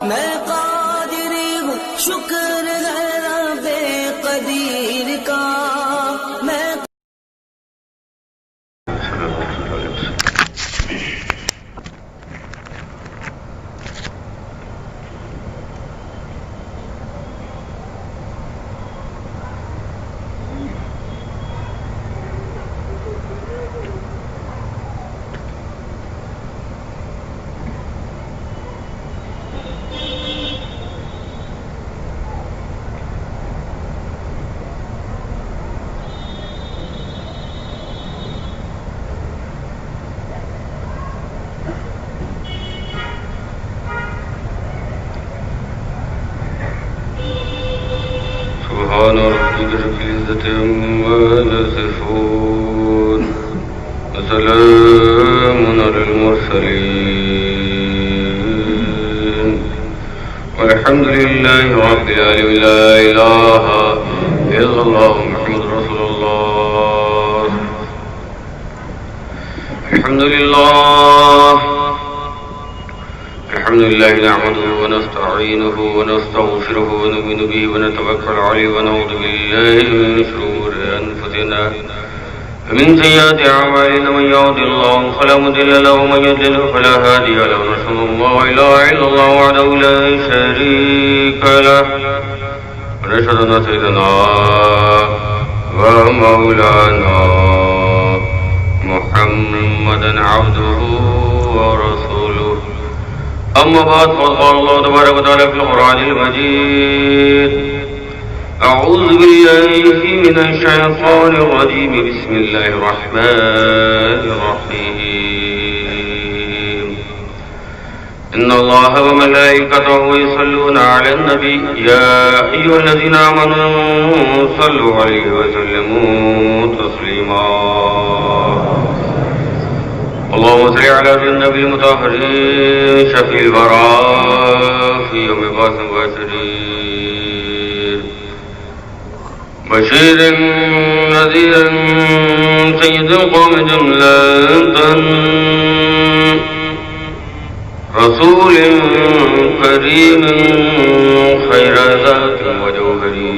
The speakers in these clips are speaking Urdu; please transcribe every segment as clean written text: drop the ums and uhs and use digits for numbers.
میں قادری ہوں شکر ہے رب قدیر کا میں سبحان ربك رب العزة عما يصفون وسلام على المرسلين والحمد لله رب العالمين. لا إله إلا الله محمد رسول الله. الحمد لله نحمده ونستعينه ونستغفره ونؤمن به ونتوكل عليه ونعوذ بالله من شرور أنفسنا ومن سيئات أعمالنا. من يهده الله فلا مضل له ومن يضلل فلا هادي له. نشهد أن لا إله إلا الله وحده لا شريك له ونشهد أن سيدنا ومولانا محمدا عبده ورسوله. أما بعد فقال الله تبارك وتعالى في القرآن المجيد: أعوذ بالله من الشيطان الرجيم. بسم الله الرحمن الرحيم. إن الله وملائكته يصلون على النبي يا أيها الذين آمنوا صلوا عليه وسلموا تسليما. اللهم صل على النبي المطهر شفيع الورى في يوم البعث وبشير نذيرا سيد القوم جملة رسول كريم خير ذات وجوهري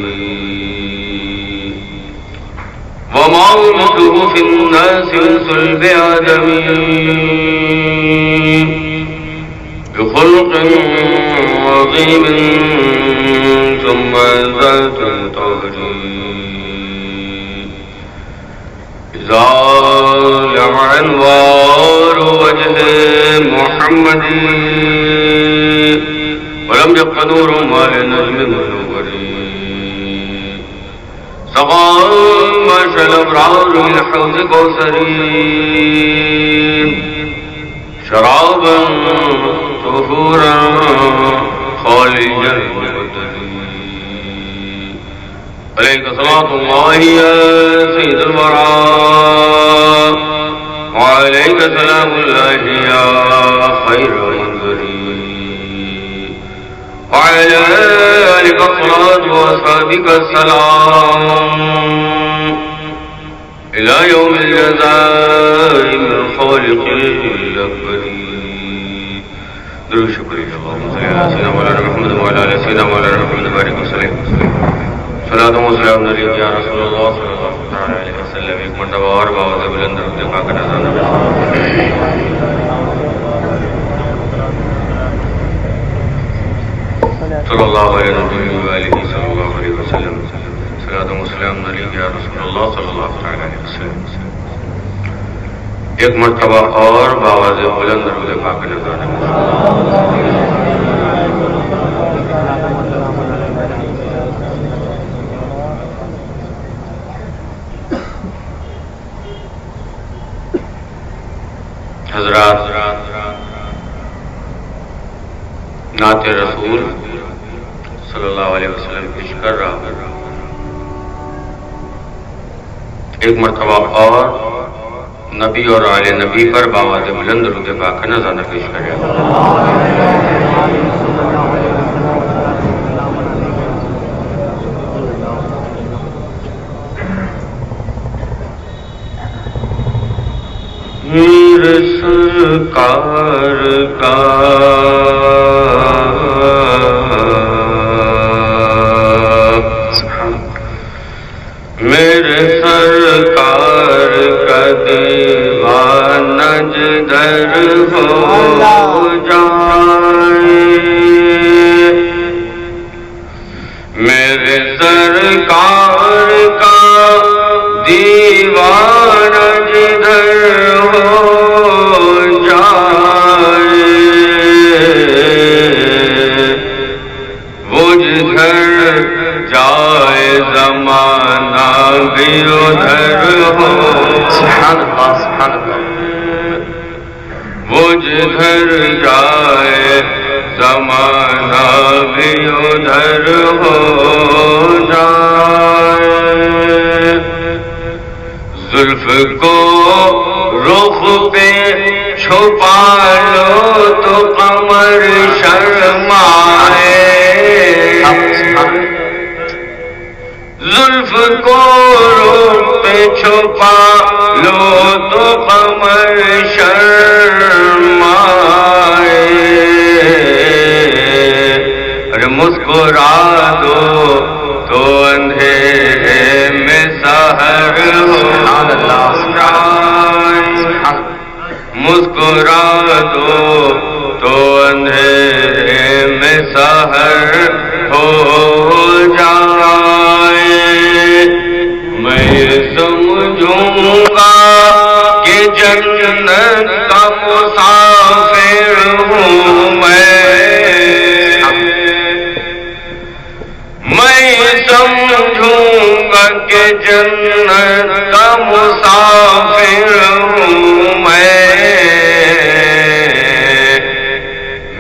ومعونته في الناس من صلب آدم بخلق عظيم ثم ذات طهري إذا لمع أنوار وجه محمد ولم يبق نور ما لنجم منوري. سقى ماشى الأبرار من حوض كوثري شرابا طهورا خاليا عليك صلاة الله يا سيد الورى وعليك سلام الله يا خير منذري وعلى آلك الصلاة وأصحابك السلام إلى يوم الجزاء من الخالق الأكبر. درود شکریہ. اللهم صل على سيدنا مولانا محمد وعلى آل سيدنا مولانا محمد بارك وسلم. صلاة وسلام علیک یا رسول اللہ صلی اللہ علیہ وسلم. ایک مرتبہ اور باوض بلند درود پاک کا نذرانہ صلی اللہ علیہ وسلم. صلاة وسلام علیک یا رسول اللہ صلی اللہ علیہ وسلم. ایک مرتبہ اور باوض بلند درود پاک کا نذرانہ. حضرات، نعت رسول صلی اللہ علیہ وسلم پیش کر رہا ہوں. ایک مرتبہ اور نبی اور آل نبی پر باوض بلند درود پاک کا نذرانہ پیش کر رہا ہوں. سرکار کا ادھر جائے زمانہ بھی ادھر ہو جائے، زلف کو رخ پہ چھپا لو تو قمر شرمائے، زلف کو رخ پہ چھپا لو تو قمر شرمائے، ارے مسکرا دو تو اندھیرے میں سحر ہو جائے، مسکرا دو تو اندھیرے میں سحر ہو جائے، میں سمجھوں گا کہ جنت کا مسافر ہوں میں سمجھوں گا کہ جنت کا مسافر ہوں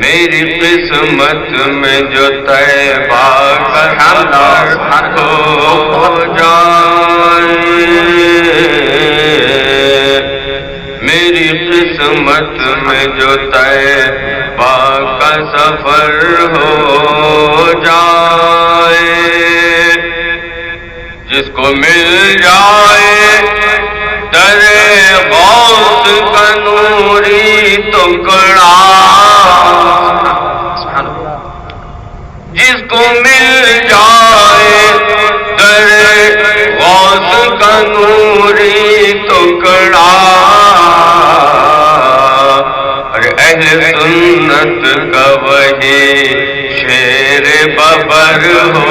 میری قسمت میں جو طیبہ کا سفر ہو جائے، میری قسمت میں جو طیبہ کا سفر ہو جائے، جس کو مل جائے در غوث کا نوری ٹکڑا، جس کو مل جائے در غوث کا نوری ٹکڑا، اور اہل سنت کا وہی شیر ببر ہو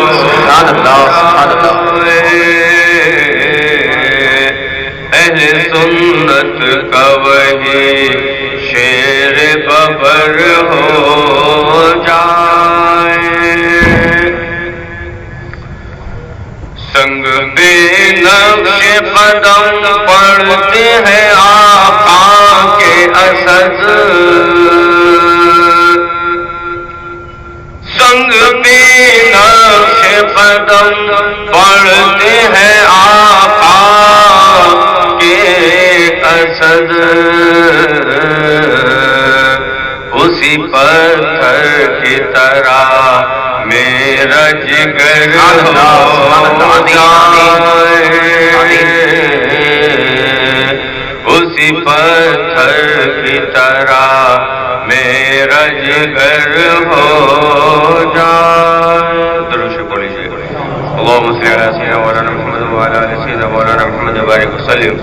اہل سنت کا وہی شیر ببر ہو جائے، سنگ بے نقش قدم پڑتے ہیں آقا کے اسد، سنگ بے نقش قدم پڑتے ہیں آقا کے اسد، اسی پتھر کی طرح میرا جگر ہو جائے، اسی پتھر کی طرح میرا جگر ہو جائے، درود شریف پڑھ لیجیے، اللہم صل علی سیدنا مولانا محمد وعلی آل سیدنا مولانا محمد وبارک وسلم،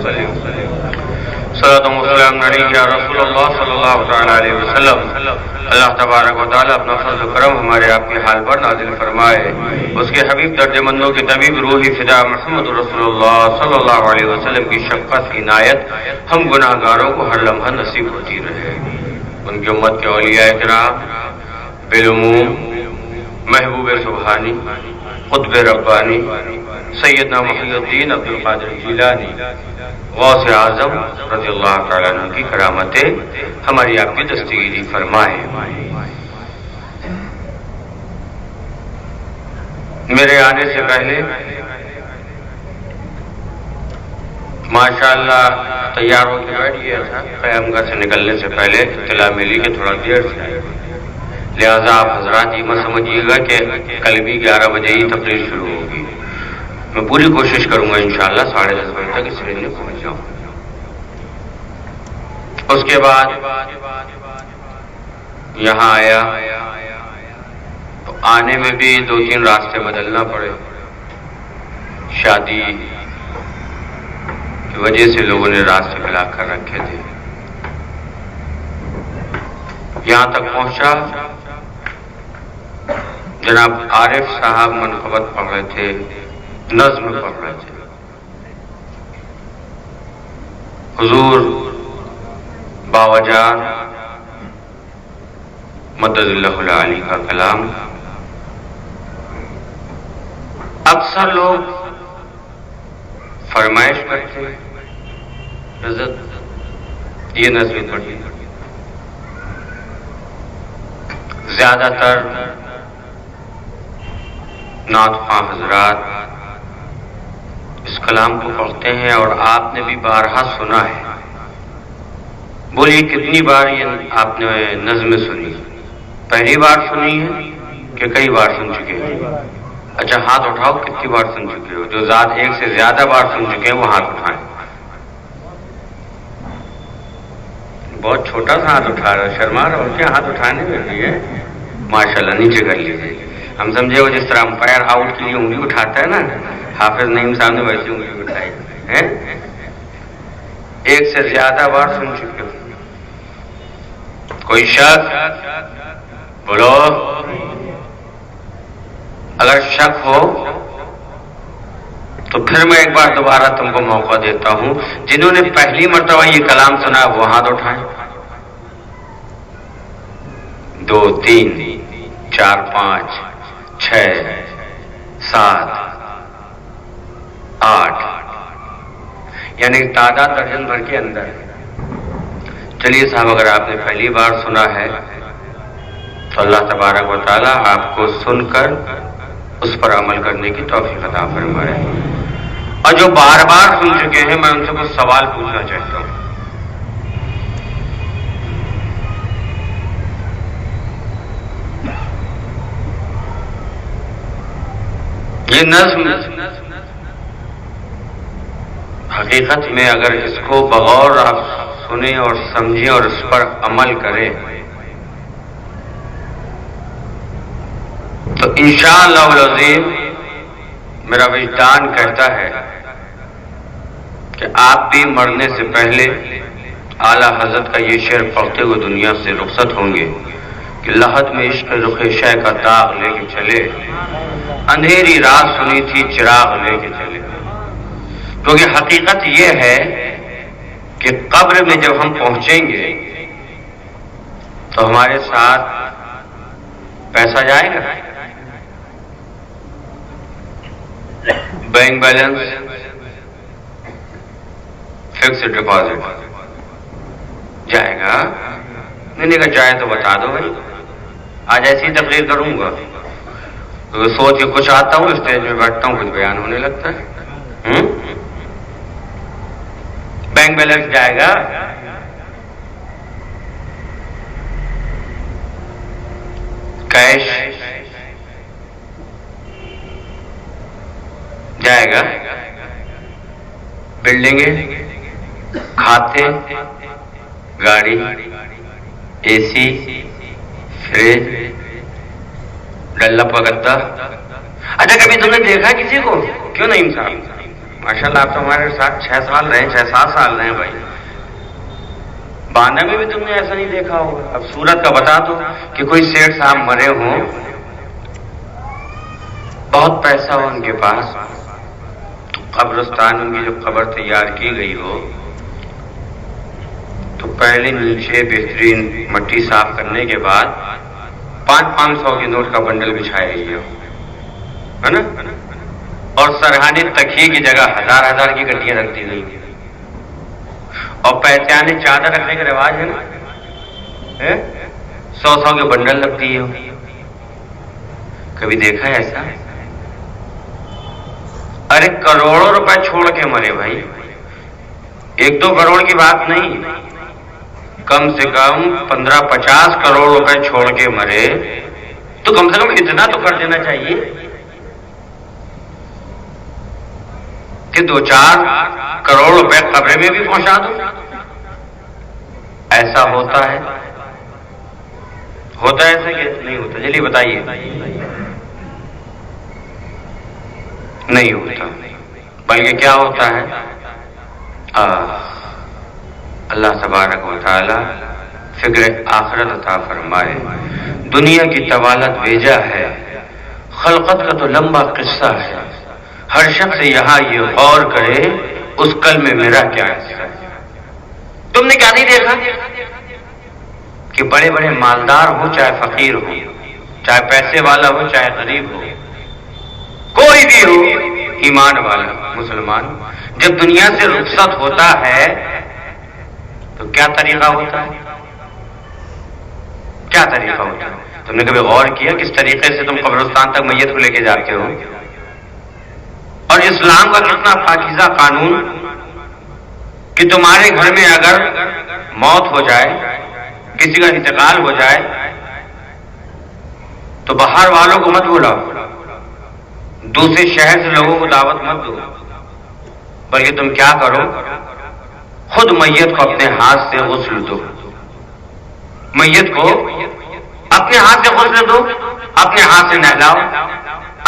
صلاۃ و سلام علیک یا رسول اللہ صلی اللہ تعالی علیہ وسلم۔ اللہ تبارک و تعالیٰ اپنا فضل و کرم ہمارے آپ کے حال پر نازل فرمائے، اس کے حبیب درد مندوں کی طبیب روحی فدا محمد رسول اللہ صلی اللہ علیہ وسلم کی شفقت عنایت ہم گناہ گاروں کو ہر لمحہ نصیب ہوتی رہے، ان کی امت کے اولیاء کرام بالعموم محبوب سبحانی قطب ربانی سیدنا محی الدین عبد القادر جیلانی غوث اعظم رضی اللہ تعالیٰ عنہ کی کرامتیں ہماری آپ کی دستگیری فرمائے۔ میرے آنے سے پہلے ماشاءاللہ تیار ہو کے بیٹھ گیا تھا، قیام گاہ سے نکلنے سے پہلے اطلاع ملی کہ تھوڑا دیر سے، لہذا آپ حضرات یہ مت سمجھیے گا کہ کل بھی 11 بجے ہی تقریر شروع ہوگی، میں پوری کوشش کروں گا انشاءاللہ 10:30 بجے تک اس رینج میں پہنچ جاؤں۔ اس کے بعد یہاں آیا تو آنے میں بھی 2-3 راستے بدلنا پڑے، شادی کی وجہ سے لوگوں نے راستے بلاک کر رکھے تھے، یہاں تک پہنچا جناب عارف صاحب منقبت پڑھ رہے تھے، نظم پڑھ رہے تھے، حضور باوجان مدد اللہ علی کا کلام، اکثر لوگ فرمائش کرتے ہیں حضرت یہ نظم پڑھی، زیادہ تر نعت خواں حضرات اس کلام کو پڑھتے ہیں اور آپ نے بھی بارہا سنا ہے. بولیے کتنی بار یہ آپ نے نظم سنی؟ پہلی بار سنی ہے کہ کئی بار سن چکے ہیں؟ اچھا ہاتھ اٹھاؤ کتنی بار سن چکے ہو. جو ذات ایک سے زیادہ بار سن چکے ہیں وہ ہاتھ اٹھائیں. بہت چھوٹا سا ہاتھ اٹھا رہا ہے، شرما رہا. اور کیا ہاتھ اٹھانے میں بھی ہے؟ ماشاءاللہ نیچے کر لیجیے. ہم سمجھے وہ جس طرح امپائر آؤٹ کے لیے انگلی اٹھاتا ہے نا، حافظ نعیم صاحب نے ویسی انگلی اٹھائی ہے. ایک سے زیادہ بار سن چکے ہو. کوئی شک؟ بولو. اگر شک ہو تو پھر میں ایک بار دوبارہ تم کو موقع دیتا ہوں. جنہوں نے پہلی مرتبہ یہ کلام سنا وہ ہاتھ اٹھائیں. 2 3 4 5 6 7 8 یعنی تعداد درجن بھر کے اندر. چلیے صاحب اگر آپ نے پہلی بار سنا ہے تو اللہ تبارک و تعالی آپ کو سن کر اس پر عمل کرنے کی توفیق عطا فرمائے. اور جو بار بار سن چکے ہیں میں ان سے کچھ سوال پوچھنا چاہتا ہوں. یہ نظم حقیقت میں اگر اس کو بغور آپ سنیں اور سمجھیں اور اس پر عمل کریں تو انشاءاللہ العظیم میرا وجدان کہتا ہے کہ آپ بھی مرنے سے پہلے اعلیٰ حضرت کا یہ شعر پڑھتے ہوئے دنیا سے رخصت ہوں گے کہ لحد میں عشق رخ شہ کا داغ لے کے چلے، اندھیری رات سنی تھی چراغ لے کے چلے. کیونکہ حقیقت یہ ہے کہ قبر میں جب ہم پہنچیں گے تو ہمارے ساتھ پیسہ جائے گا، بینک بیلنس، فکسڈ ڈپازٹ جائے گا. نہیں کہ جائے تو بتا دو بھائی. آج ایسی تقریر کروں گا تو سوچ کے کچھ آتا ہوں، اسٹیج میں بیٹھتا ہوں کچھ بیان ہونے لگتا ہے. بینک بیلنس جائے گا، کیش جائے گا، بلڈنگیں، کھاتے، گاڑی، اے سی، فریج، ڈلپ کا گدا. اچھا کبھی تم نے دیکھا کسی کو؟ کیوں نہیں صاحب؟ ماشاءاللہ آپ تو ہمارے ساتھ 6 سال رہے، 6-7 سال رہے بھائی. باندھا میں بھی تم نے ایسا نہیں دیکھا ہوگا. اب صورت کا بتا دو کہ کوئی سیٹھ صاحب مرے ہوں، بہت پیسہ ہو ان کے پاس، قبرستان ان کی جو قبر تیار کی گئی ہو تو پہلے نیچے بہترین مٹی صاف کرنے کے بعد 500 کے نوٹ کا بنڈل بچھایا گیا ہے نا، اور سرہانے تکیے کی جگہ 1000 کی گٹیاں رکھ دی گئی، اور پہچانے چادر رکھنے کا رواج ہے نا، 100 کے بنڈل رکھ دیے ہو. کبھی دیکھا ہے ایسا؟ ارے کروڑوں روپے چھوڑ کے مرے بھائی. 1-2 کروڑ کی بات نہیں، کم سے کم 15-50 کروڑ روپے چھوڑ کے مرے تو کم سے کم اتنا تو کر دینا چاہیے کہ 2-4 کروڑ روپے قبر میں بھی پہنچا دو. ایسا ہوتا ہے؟ ہوتا ہے ایسا کہ نہیں ہوتا؟ چلیے بتائیے. نہیں ہوتا، بلکہ کیا ہوتا ہے؟ اللہ تبارک و تعالی فکر آخرت عطا فرمائے. دنیا کی طوالت بھیجا ہے، خلقت کا تو لمبا قصہ ہے. ہر شخص یہاں یہ غور کرے اس کل میں میرا کیا حصہ ہے. تم نے کیا نہیں دیکھا کہ بڑے بڑے مالدار ہو چاہے فقیر ہو، چاہے پیسے والا ہو چاہے غریب ہو، کوئی بھی ہو، ایمان والا مسلمان جب دنیا سے رخصت ہوتا ہے تو کیا طریقہ ہوتا ہے؟ کیا طریقہ ہوتا ہے؟ تم نے کبھی غور کیا کس طریقے سے تم قبرستان تک میت کو لے کے جاتے ہو؟ اور اسلام کا کتنا پاکیزہ قانون کہ تمہارے گھر میں اگر موت ہو جائے، کسی کا انتقال ہو جائے، تو باہر والوں کو مت بلاؤ، دوسرے شہر سے لوگوں کو دعوت مت دو، بلکہ تم کیا کرو، خود میت کو اپنے ہاتھ سے غسل دو، میت کو اپنے ہاتھ سے غسل دو، اپنے ہاتھ سے نہلاؤ،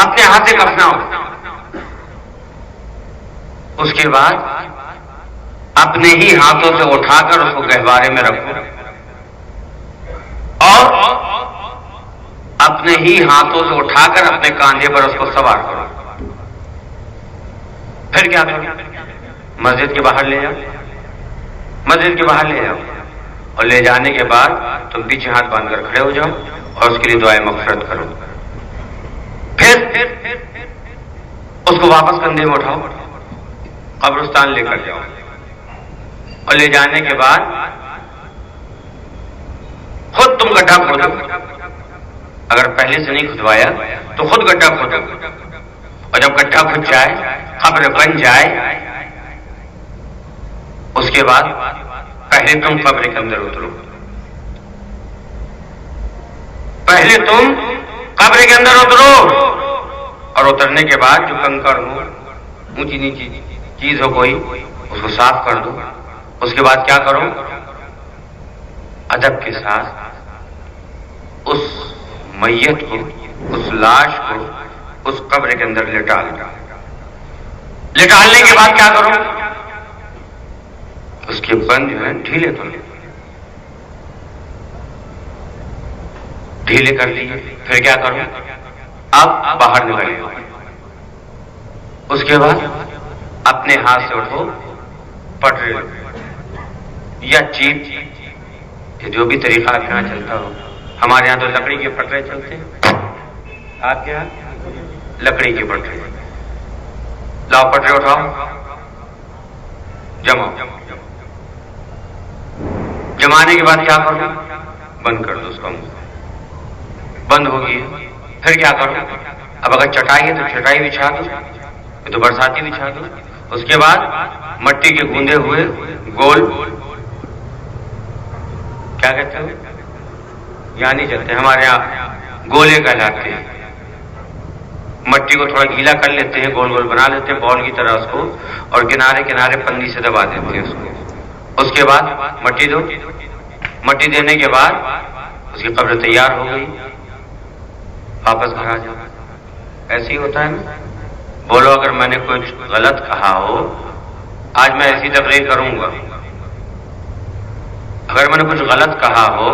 اپنے ہاتھ سے کفناؤ، اس کے بعد اپنے ہی ہاتھوں سے اٹھا کر اس کو گہوارے میں رکھو اور اپنے ہی ہاتھوں سے اٹھا کر اپنے کاندھے پر اس کو سوار کرو۔ پھر کیا کرو؟ مسجد کے باہر لے جاؤ، مسجد کے باہر لے جاؤ، اور لے جانے کے بعد تم پیچھے ہاتھ باندھ کر کھڑے ہو جاؤ اور اس کے لیے دعائے مغفرت کرو۔ پھر اس کو واپس کندھے میں اٹھاؤ، قبرستان لے کر جاؤ، اور لے جانے کے بعد خود تم گڈھا کھودو، اگر پہلے سے نہیں کھدوایا تو خود گڈھا کھودو، اور جب گڈھا کھد جائے، قبر بن جائے، اس کے بعد پہلے تم قبر کے اندر اترو، پہلے تم قبر کے اندر اترو، اور اترنے کے بعد جو کنکر ہو، اونچی نیچی چیز ہو کوئی، اس کو صاف کر دو۔ اس کے بعد کیا کرو؟ ادب کے ساتھ اس میت کو، اس لاش کو اس قبر کے اندر لٹا دو۔ لٹالنے کے بعد کیا کرو؟ اس کے بند جو ہیں ڈھیلے کر لو، ڈھیلے کر لیے، پھر کیا کرو؟ اب باہر نکل جاؤ، اس کے بعد اپنے ہاتھ سے اٹھو، پٹرے یا چیپ، جو بھی طریقہ آپ کے یہاں چلتا ہو، ہمارے یہاں تو لکڑی کے پٹرے چلتے ہیں، آپ کے یہاں لکڑی کے پٹرے، لاؤ پٹرے اٹھاؤ، جماؤ، جمانے کے بعد کیا کرو؟ بند کر دو اس کا منہ، بند ہوگی۔ پھر کیا کرو؟ اب اگر چٹائی ہے تو چٹائی بچھا دو، یہ تو برساتی بچھا دو۔ اس کے بعد مٹی کے گوندے ہوئے گول، کیا کہتے ہیں، یعنی چلتے ہیں ہمارے یہاں گولے کہلاتے ہیں، مٹی کو تھوڑا گیلا کر لیتے ہیں، گول گول بنا لیتے ہیں بال کی طرح اس کو، اور کنارے کنارے پنی سے دبا دیتے ہیں اس کو۔ اس کے بعد مٹی دو، مٹی دینے کے بعد اس کی قبر تیار ہو گئی، واپس گھر آ جاؤ۔ ایسے ہی ہوتا ہے نا؟ بولو اگر میں نے کچھ غلط کہا ہو، آج میں ایسی تقریر کروں گا، اگر میں نے کچھ غلط کہا ہو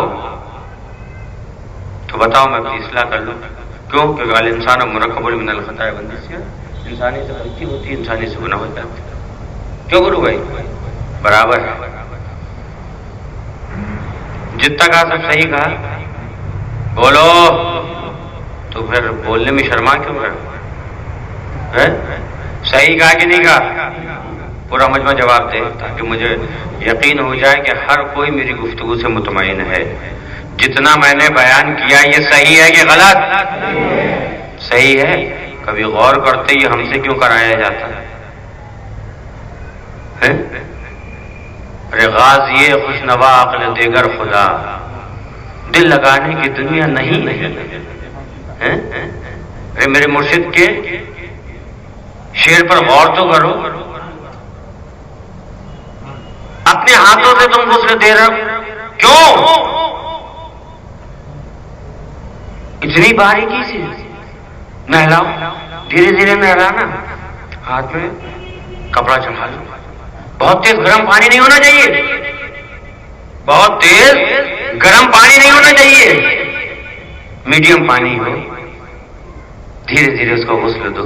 تو بتاؤ، میں اپنی اصلاح کر لوں۔ کیوں کہ الانسان مرکب من الخطاء والنسیان، انسانی سے غلطی ہوتی ہے، انسانی سے گناہ ہوتا ہے۔ کیوں کروں بھائی؟ برابر ہے، جتنا کہا سب صحیح کہا، بولو، تو پھر بولنے میں شرما کیوں کر؟ صحیح کہا کہ نہیں کہا؟ پورا مجمع جواب دے، تاکہ مجھے یقین ہو جائے کہ ہر کوئی میری گفتگو سے مطمئن ہے۔ جتنا میں نے بیان کیا یہ صحیح ہے کہ غلط؟ صحیح ہے۔ کبھی غور کرتے یہ ہم سے کیوں کرایا جاتا ہے؟ ارے غازی خوش نوا عقل دیگر خدا، دل لگانے کی دنیا نہیں ہے۔ ارے میرے مرشد کے شعر پر غور تو کرو، اپنے ہاتھوں سے تم غسل دے رہے ہو، کیوں؟ اتنی باریکی سے نہلاؤ، دھیرے دھیرے نہلانا، ہاتھ میں کپڑا چڑھا لو، بہت تیز گرم پانی نہیں ہونا چاہیے، بہت تیز گرم پانی نہیں ہونا چاہیے، میڈیم پانی ہو، دھیرے دھیرے اس کو غسل دو۔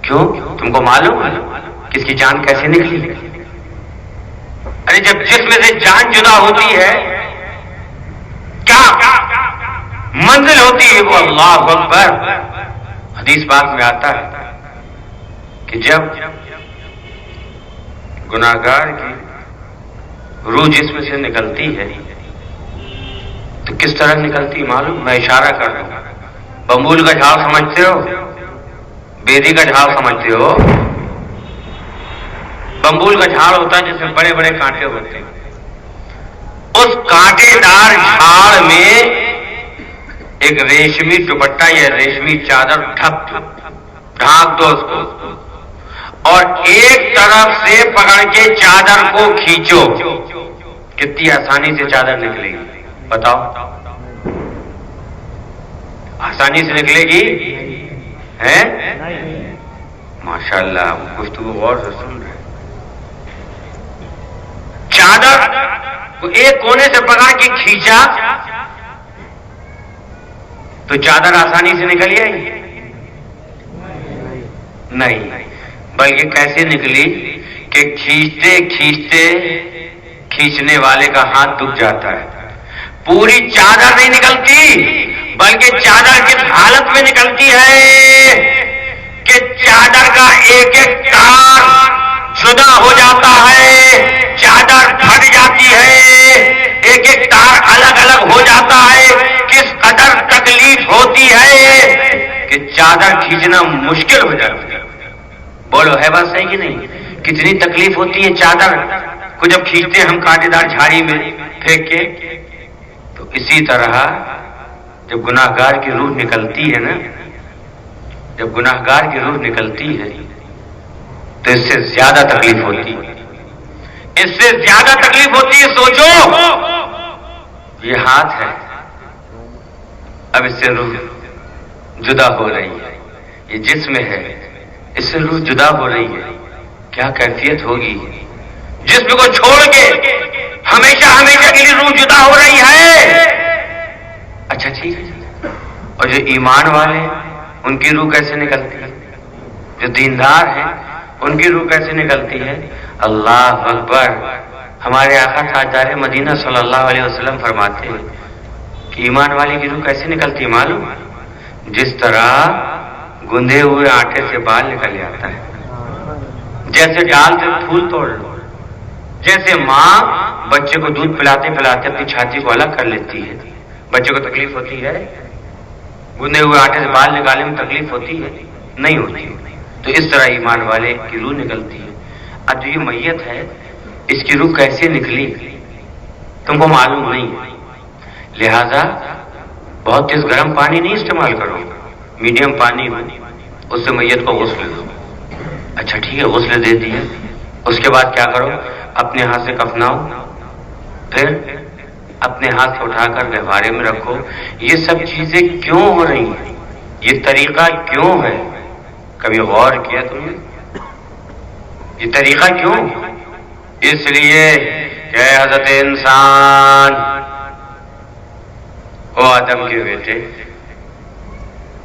کیوں؟ تم کو معلوم کہ اس کی جان کیسے نکلی؟ ارے جب جسم سے جان جدا ہوتی ہے کیا منزل ہوتی ہے وہ اللہ اکبر۔ حدیث پاک میں آتا ہے کہ جب گناہگار کی روح جسم سے نکلتی ہے تو کس طرح نکلتی معلوم؟ میں اشارہ کر رہا ہوں. بمبول کا جھاڑ سمجھتے ہو؟ بیری کا جھاڑ سمجھتے ہو؟ بمبول کا جھاڑ ہوتا ہے جس میں بڑے بڑے کانٹے ہوتے ہیں. اس کانٹے دار جھاڑ میں ایک ریشمی دوپٹہ یا ریشمی چادر ڈھانک دو اس کو، اور ایک طرف سے پکڑ کے چادر کو کھینچو. کتنی آسانی سے چادر نکلے گی بتاؤ؟ آسانی سے نکلے گی؟ ہے ماشاءاللہ، گفتگو غور سے سن رہے. چادر کو ایک کونے سے پکڑ کے کھینچا تو چادر آسانی سے نکل آئی؟ نہیں، بلکہ کیسے نکلی کہ کھینچتے کھینچتے کھینچنے والے کا ہاتھ دکھ جاتا ہے. پوری چادر نہیں نکلتی، بلکہ چادر کس حالت میں نکلتی ہے کہ چادر کا ایک ایک تار جدا ہو جاتا ہے، چادر پھٹ جاتی ہے، ایک ایک تار الگ الگ ہو جاتا ہے. کس قدر تکلیف ہوتی ہے کہ چادر کھینچنا مشکل ہو جاتا ہے. بولو ہے بات صحیح کہ نہیں؟ کتنی تکلیف ہوتی ہے چادر کو جب کھینچتے ہیں ہم کانٹے دار جھاڑی میں پھینک کے. تو اسی طرح جب گناہگار کی روح نکلتی ہے نا، جب گناہگار کی روح نکلتی ہے تو اس سے زیادہ تکلیف ہوتی ہے، اس سے زیادہ تکلیف ہوتی ہے. سوچو، یہ ہاتھ ہے، اب اس سے روح جدا ہو رہی ہے. یہ جسم ہے، اس سے روح جدا ہو رہی ہے. کیا کیفیت ہوگی؟ جسم کو چھوڑ کے ہمیشہ ہمیشہ کے لیے روح جدا ہو رہی ہے. اچھا ٹھیک ہے، اور جو ایمان والے ان کی روح کیسے نکلتی ہے؟ جو دیندار ہیں ان کی روح کیسے نکلتی ہے؟ اللہ اکبر. ہمارے آقا تاجدار مدینہ صلی اللہ علیہ وسلم فرماتے ہیں کہ ایمان والے کی روح کیسے نکلتی ہے معلوم؟ جس طرح گندے ہوئے آٹے سے بال نکل جاتا ہے، جیسے ڈال سے پھول توڑ لو، جیسے ماں بچے کو دودھ پلاتے پلاتے اپنی چھاتی کو الگ کر لیتی ہے. بچے کو تکلیف ہوتی ہے؟ گندے ہوئے آٹے سے بال نکالنے میں تکلیف ہوتی ہے؟ نہیں ہوتی. تو اس طرح ایمان والے کی روح نکلتی ہے. اب جو یہ میت ہے اس کی روح کیسے نکلی تم کو معلوم نہیں، لہذا بہت تیز گرم پانی نہیں استعمال کرو، میڈیم پانی ہو، اس سے میت کو غسل دو. اچھا ٹھیک ہے، غسل دے دیا، اس کے بعد کیا کرو؟ اپنے ہاتھ سے کفناؤ، پھر اپنے ہاتھ سے اٹھا کر گہوارے میں رکھو. یہ سب چیزیں کیوں ہو رہی ہیں؟ یہ طریقہ کیوں ہے؟ کبھی غور کیا تم نے؟ یہ طریقہ کیوں؟ اس لیے کہ حضرت انسان، او آدم کے بیٹے،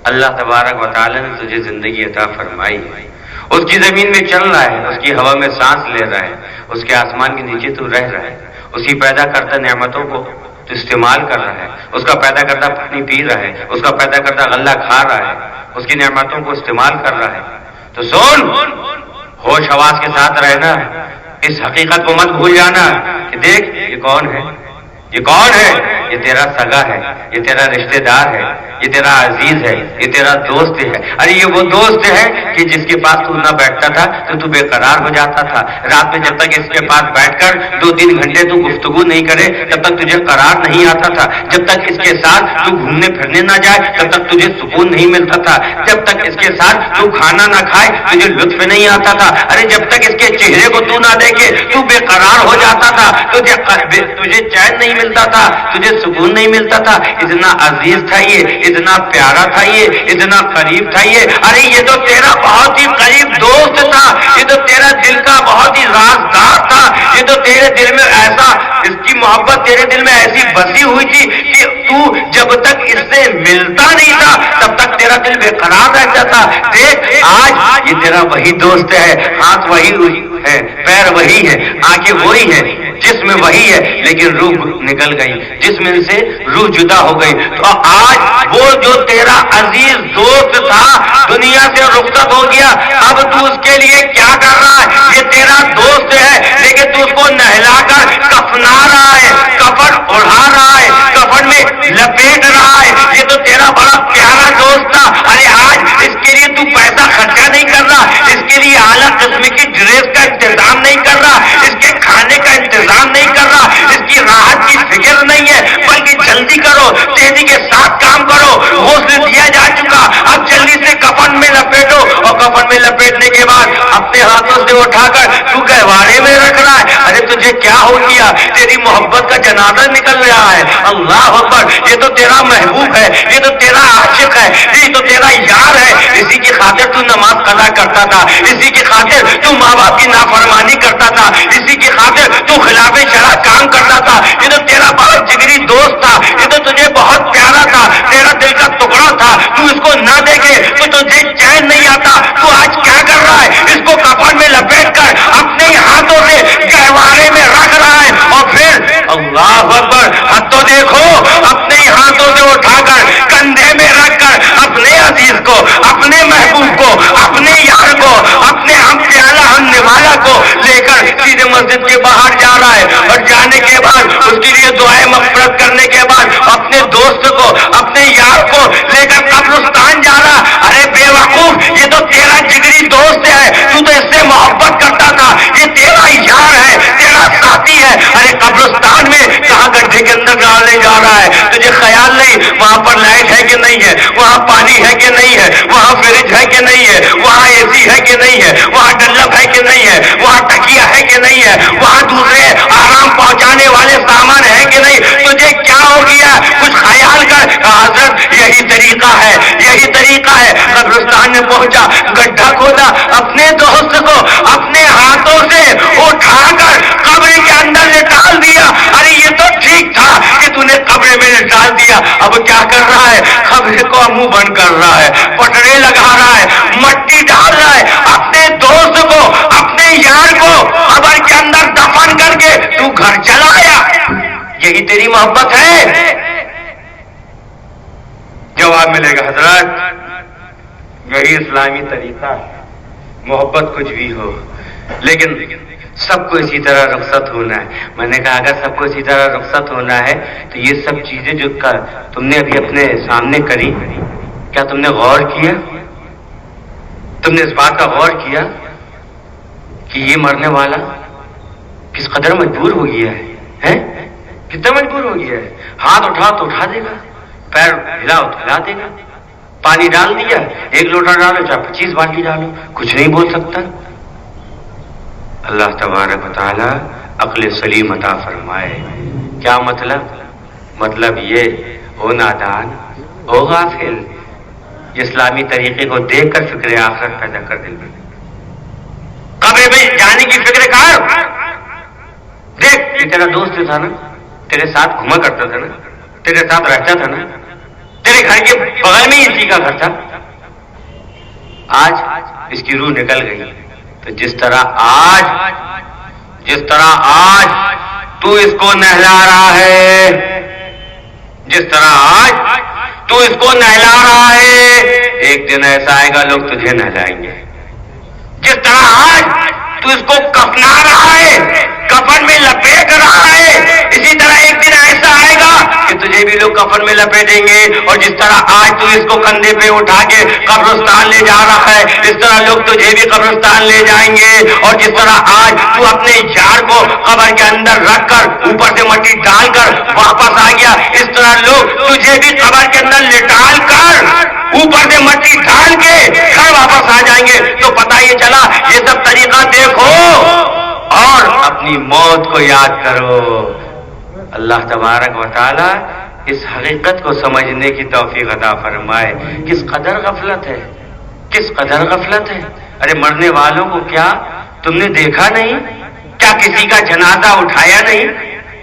اللہ تبارک و تعالی نے تجھے زندگی عطا فرمائی ہے. اس کی زمین میں چل رہا ہے، اس کی ہوا میں سانس لے رہا ہے، اس کے آسمان کے نیچے تو رہ رہا ہے، اس کی پیدا کردہ نعمتوں کو تو استعمال کر رہا ہے، اس کا پیدا کردہ پانی پی رہا ہے، اس کا پیدا کردہ غلہ کھا رہا ہے، اس کی نعمتوں کو استعمال کر رہا ہے. تو سن، ہوش حواس کے ساتھ رہنا، اس حقیقت کو مت بھول جانا کہ دیکھ یہ کون ہے، یہ کون ہے؟ یہ تیرا سگا ہے، یہ تیرا رشتہ دار ہے، یہ تیرا عزیز ہے، یہ تیرا دوست ہے. ارے یہ وہ دوست ہے کہ جس کے پاس تو نہ بیٹھتا تھا تو تو بے قرار ہو جاتا تھا. رات میں جب تک اس کے پاس بیٹھ کر 2-3 گھنٹے تو گفتگو نہیں کرے تب تک تجھے قرار نہیں آتا تھا. جب تک اس کے ساتھ تو گھومنے پھرنے نہ جائے تب تک تجھے سکون نہیں ملتا تھا. جب تک اس کے ساتھ تو کھانا نہ کھائے تجھے لطف نہیں آتا تھا. ارے جب تک اس کے چہرے کو تو نہ دیکھے تو بے قرار ہو جاتا تھا، تجھے چین نہیں ملتا تھا، تجھے سکون نہیں ملتا تھا. اتنا عزیز تھا یہ، اتنا پیارا تھا یہ، اتنا قریب تھا یہ. ارے یہ تو تیرا بہت ہی قریب دوست تھا، یہ تو تیرا دل کا بہت ہی رازدار تھا. یہ تو تیرے دل میں ایسا، اس کی محبت تیرے دل میں ایسی بسی ہوئی تھی کہ تو جب تک اس سے ملتا نہیں تھا تب تک تیرا دل بے قرار رہتا تھا. دیکھ آج یہ تیرا وہی دوست ہے، ہاتھ وہی ہے، پیر وہی ہے، آنکھیں وہی ہے، جسم وہی ہے، لیکن روح نکل گئی، جسم سے روح جدا ہو گئی. تو آج وہ جو تیرا عزیز دوست تھا دنیا سے رخصت ہو گیا. اب تو اس کے لیے کیا کر رہا ہے؟ یہ تیرا دوست ہے لیکن تو اس کو نہلا کر کفنا رہا ہے، کفن اڑا رہا ہے، کفن میں تیرا محبوب ہے، یہ تو تیرا عاشق ہے، یہ تو تیرا یار ہے، اسی کی خاطر تو نماز قضا کرتا تھا، اسی کی خاطر تو ماں باپ کی نافرمانی کرتا تھا، اسی کی خاطر تو خلاف شرع کام کرتا تھا، یہ تو تیرا بہت جگری دوست تھا، یہ تو تجھے بہت پیارا تھا، تیرا دل کا ٹکڑا تھا، تو اس کو نہ دیکھے تو تجھے چین نہیں آتا، تو آج کیا کر رہا ہے؟ اس کو کفن میں لپیٹ کر اپنے ہاتھوں سے گہوارے میں رکھ رہا ہے، اور پھر اللہ اکبر، حد تو دیکھو، اپنے ہاتھوں سے اٹھا کر کندھے میں رکھ کر اپنے عزیز کو، اپنے محبوب کو، اپنے یار کو، اپنے ہم پیالہ ہم نوالا کو لے کر سیدھے مسجد کے باہر جا رہا ہے، اور جانے کے بعد اس کے لیے دعائیں مغفرت کرنے کے بعد اپنے دوست کو، اپنے یار کو لے کر قبرستان جا رہا۔ ارے بے وقوف، یہ تو تیرا جگری دوست ہے، تو اس سے محبت کرتا تھا، یہ تیرا یار ہے، تیرا ساتھی ہے۔ ارے قبرستان میں کہاں گڈھے کے اندر ڈالنے جا رہا ہے؟ تجھے خیال نہیں وہاں پر لائٹ ہے کہ نہیں ہے، وہاں پانی ہے کہ نہیں ہے، وہاں فریج ہے کہ نہیں ہے، وہاں اے سی ہے کہ نہیں ہے، وہاں ڈلپ ہے کہ نہیں ہے، وہاں تکیا ہے کہ نہیں ہے، وہاں دوسرے آرام پہنچانے والے سامان ہے کہ نہیں؟ تجھے کیا ہو گیا؟ کچھ خیال کر۔ حضرت یہی طریقہ ہے، یہی طریقہ ہے۔ قبرستان میں پہنچا، گڈھا کھودا، اپنے دوست کو اپنے ہاتھوں سے اٹھا کر قبر کے اندر ڈال دیا۔ ارے یہ تو ٹھیک تھا کہ تو نے قبر میں ڈال دیا، اب کیا کر رہا ہے؟ قبر کو منہ بند کر رہا ہے، پٹڑے لگا رہا ہے، مٹی ڈال رہا ہے، اپنے دوست کو، اپنے یار کو قبر کے اندر دفن کر کے تو گھر چلا آیا۔ یہی تیری محبت ہے؟ جواب ملے گا حضرت یہی اسلامی طریقہ ہے، محبت کچھ بھی ہو لیکن سب کو اسی طرح رخصت ہونا ہے۔ میں نے کہا اگر سب کو اسی طرح رخصت ہونا ہے تو یہ سب چیزیں جو تم نے ابھی اپنے سامنے کری، کیا تم نے غور کیا؟ تم نے اس بات کا غور کیا کہ یہ مرنے والا کس قدر مجبور ہو گیا ہے؟ کتنا مجبور ہو گیا ہے؟ ہاتھ اٹھا تو اٹھا دے گا، پیر ہلاؤ تو ہلا دے گا، پانی ڈال دیا، 1 لوٹا ڈالو چاہے 25 بالٹی ڈالو، کچھ نہیں بول سکتا۔ اللہ تبارک و تعالی عقل سلیم عطا فرمائے۔ کیا مطلب؟ مطلب یہ ہو نادان، ہو غافل، اسلامی طریقے کو دیکھ کر فکر آخرت پیدا کر دل میں۔ قبر میں جانے کی فکر کر، دیکھ یہ تیرا دوست تھا نا، تیرے ساتھ گھوما کرتا تھا نا، تیرے ساتھ رہتا تھا نا، تیرے گھر کے بغل میں اسی کا گھر تھا، آج اس کی روح نکل گئی۔ تو جس طرح آج تو اس کو نہلا رہا ہے، جس طرح آج تو اس کو نہلا رہا ہے، ایک دن ایسا آئے گا لوگ تجھے نہلائیں گے۔ جس طرح آج تو اس کو کفنا رہا ہے، کفن میں لپیٹ رہا ہے، اسی طرح ایک دن ایسا آئے گا کہ تجھے بھی لوگ کفن میں لپیٹیں گے، اور جس طرح آج تو اس کو کندھے پہ اٹھا کے قبرستان لے جا رہا ہے، اس طرح لوگ تجھے بھی قبرستان لے جائیں گے، اور جس طرح آج تو اپنے یار کو قبر کے اندر رکھ کر اوپر سے مٹی ڈال کر واپس آ گیا، اس طرح لوگ تجھے بھی قبر کے اندر لٹال کر اوپر سے مٹی ڈال کے گھر واپس آ جائیں گے۔ تو پتہ یہ چلا یہ سب طریقہ دیکھو اور اپنی موت کو یاد کرو۔ اللہ تبارک و تعالی اس حقیقت کو سمجھنے کی توفیق عطا فرمائے۔ کس قدر غفلت ہے، کس قدر غفلت ہے۔ ارے مرنے والوں کو کیا تم نے دیکھا نہیں؟ کیا کسی کا جنازہ اٹھایا نہیں؟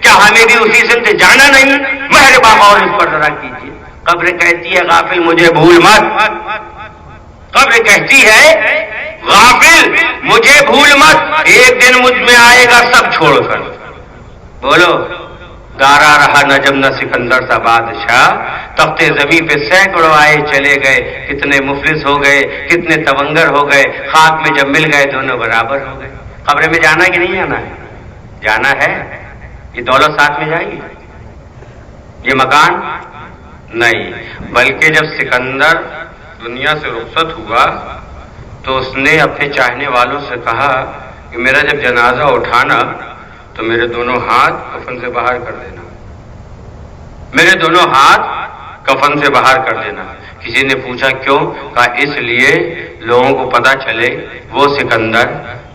کیا ہمیں بھی اسی سمت جانا نہیں؟ مہربان اور اس پر ذرا کیجیے۔ قبر کہتی ہے غافل مجھے بھول مت، قبر کہتی ہے غافل مجھے بھول مت، ایک دن مجھ میں آئے گا سب چھوڑ کر۔ بولو گارا رہا نجم نہ سکندر سا بادشاہ، تخت زمین پہ سینکڑوں آئے چلے گئے، کتنے مفلس ہو گئے، کتنے تونگر ہو گئے، خاک میں جب مل گئے دونوں برابر ہو گئے۔ قبر میں جانا کہ نہیں جانا ہے؟ جانا ہے۔ یہ دولت ساتھ میں جائے گی، یہ مکان نہیں، بلکہ جب سکندر دنیا سے رخصت ہوا تو اس نے اپنے چاہنے والوں سے کہا کہ میرا جب جنازہ اٹھانا تو میرے دونوں ہاتھ کفن سے باہر کر دینا، میرے دونوں ہاتھ کفن سے باہر کر دینا۔ کسی نے پوچھا کیوں؟ کہا اس لیے لوگوں کو پتہ چلے وہ سکندر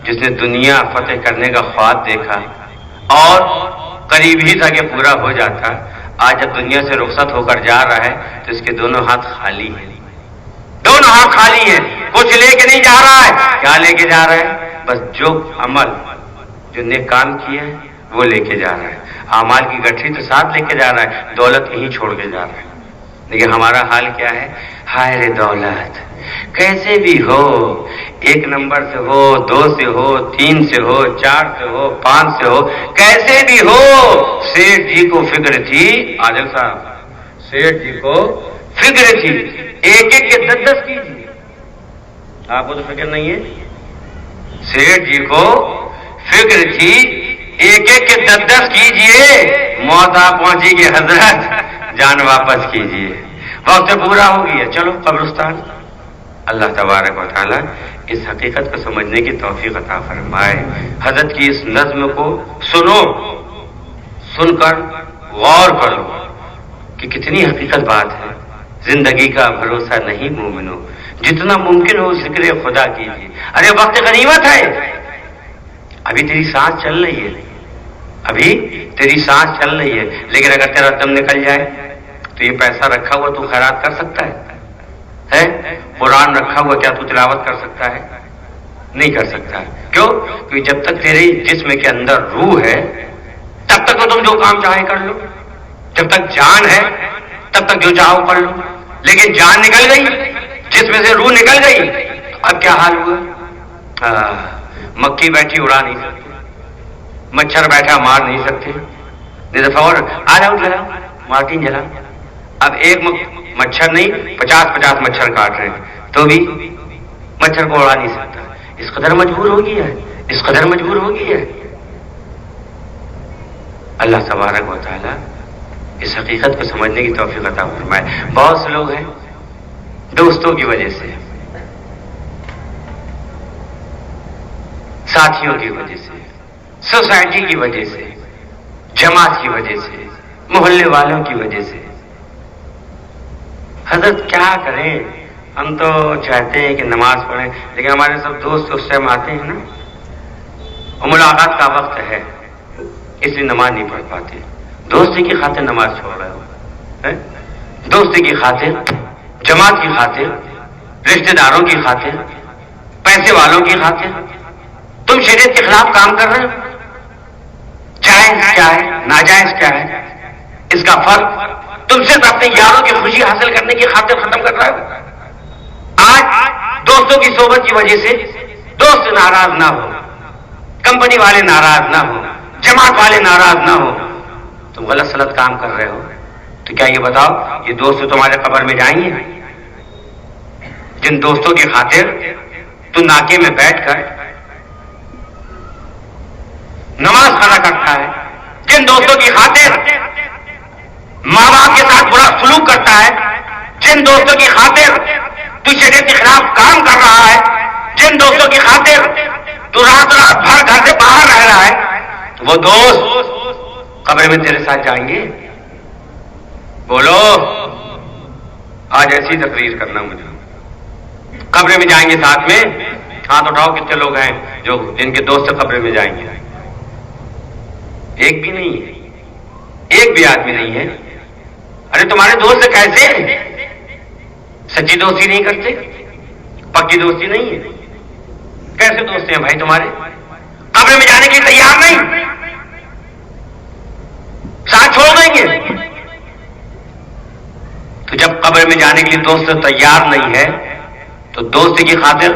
جس نے دنیا فتح کرنے کا خواب دیکھا اور قریب ہی تھا کہ پورا ہو جاتا، آج جب دنیا سے رخصت ہو کر جا رہا ہے تو اس کے دونوں ہاتھ خالی ہیں، دونوں ہاتھ خالی ہیں، کچھ لے کے نہیں جا رہا ہے۔ کیا لے کے جا رہا ہے؟ بس جو عمل، جو نیک کام کیا ہے وہ لے کے جا رہا ہے، اعمال کی گٹھری تو ساتھ لے کے جا رہا ہے، دولت یہیں چھوڑ کے جا رہا ہے۔ لیکن ہمارا حال کیا ہے؟ ہائے رے دولت، کیسے بھی ہو، 1 نمبر سے ہو، 2 سے ہو، 3 سے ہو، 4 سے ہو، 5 سے ہو، کیسے بھی ہو، سیٹھ جی کو فکر تھی، عادل صاحب، سیٹھ جی کو فکر تھی، ایک ایک کے 10 کیجیے، آپ کو تو فکر نہیں ہے؟ سیٹھ جی کو فکر تھی، ایک ایک کے 10 کیجیے، موت آ پہنچی کہ حضرت جان واپس کیجیے، وقت پورا ہو گیا، چلو قبرستان۔ اللہ تبارک و تعالیٰ اس حقیقت کو سمجھنے کی توفیق عطا فرمائے۔ حضرت کی اس نظم کو سنو، سن کر غور کرو کہ کتنی حقیقت بات ہے۔ زندگی کا بھروسہ نہیں مومنو، جتنا ممکن ہو ذکر خدا کیجیے۔ ارے وقت غنیمت ہے، ابھی تیری سانس چل رہی ہے، ابھی تیری سانس چل رہی ہے، لیکن اگر تیرا دم نکل جائے تو یہ پیسہ رکھا ہوا تو خیرات کر سکتا ہے؟ قرآن رکھا ہوا کیا تو تلاوت کر سکتا ہے؟ نہیں کر سکتا۔ کیوں؟ کیونکہ جب تک تیرے جسم کے اندر روح ہے تب تک تو تم جو کام چاہے کر لو، جب تک جان ہے تب تک جو چاہو کر لو، لیکن جان نکل گئی، جسم سے روح نکل گئی، اب کیا حال ہوا؟ مکھی بیٹھی اڑا نہیں سکتی، مچھر بیٹھا مار نہیں سکتے، اور آ جاؤ جلا مارٹین جلا، اب ایک مچھر نہیں 50 مچھر کاٹ رہے ہیں تو بھی مچھر کو اڑا نہیں سکتا، اس قدر مجبور ہو گیا ہے، اس قدر مجبور ہو گیا ہے۔ اللہ تبارک و تعالیٰ اس حقیقت کو سمجھنے کی توفیق عطا فرمائے۔ بہت سے لوگ ہیں دوستوں کی وجہ سے، ساتھیوں کی وجہ سے، سوسائٹی کی وجہ سے، جماعت کی وجہ سے، محلے والوں کی وجہ سے، حضرت کیا کریں، ہم تو چاہتے ہیں کہ نماز پڑھیں، لیکن ہمارے سب دوست اس ٹائم آتے ہیں نا، اور ملاقات کا وقت ہے، اس لیے نماز نہیں پڑھ پاتے۔ دوستی کی خاطر نماز چھوڑ رہے ہو، دوستی کی خاطر، جماعت کی خاطر، رشتہ داروں کی خاطر، پیسے والوں کی خاطر تم شریعت کے خلاف کام کر رہے ہو۔ جائز کیا ہے، ناجائز کیا ہے، اس کا فرق تم صرف اپنے یاروں کی خوشی حاصل کرنے کی خاطر ختم کر رہے ہو۔ آج دوستوں کی صحبت کی وجہ سے دوست ناراض نہ ہو، کمپنی والے ناراض نہ ہو، جماعت والے ناراض نہ ہو، تم غلط سلط کام کر رہے ہو، تو کیا یہ بتاؤ یہ دوست تمہارے قبر میں جائیں گے؟ جن دوستوں کی خاطر تو ناکے میں بیٹھ کر نماز قضا کرتا ہے، جن دوستوں کی خاطر ماں باپ کے ساتھ برا سلوک کرتا ہے، جن دوستوں کی خاطر تو شریعت کے خلاف کام کر رہا ہے، جن دوستوں کی خاطر تو رات بھر گھر سے باہر رہ رہا ہے، وہ دوست قبر میں تیرے ساتھ جائیں گے؟ بولو، آج ایسی تقریر کرنا مجھے، قبر میں جائیں گے ساتھ میں؟ ہاتھ اٹھاؤ کتنے لوگ ہیں جو جن کے دوست قبر میں جائیں گے؟ ایک بھی نہیں ہے، ایک بھی آدمی نہیں ہے۔ ارے تمہارے دوست کیسے ہیں؟ سچی دوستی نہیں کرتے، پکی دوستی نہیں ہے، کیسے دوست ہیں بھائی تمہارے؟ قبر میں جانے کے لیے تیار نہیں، ساتھ چھوڑ دیں گے۔ تو جب قبر میں جانے کے لیے دوست تیار نہیں ہے تو دوست کی خاطر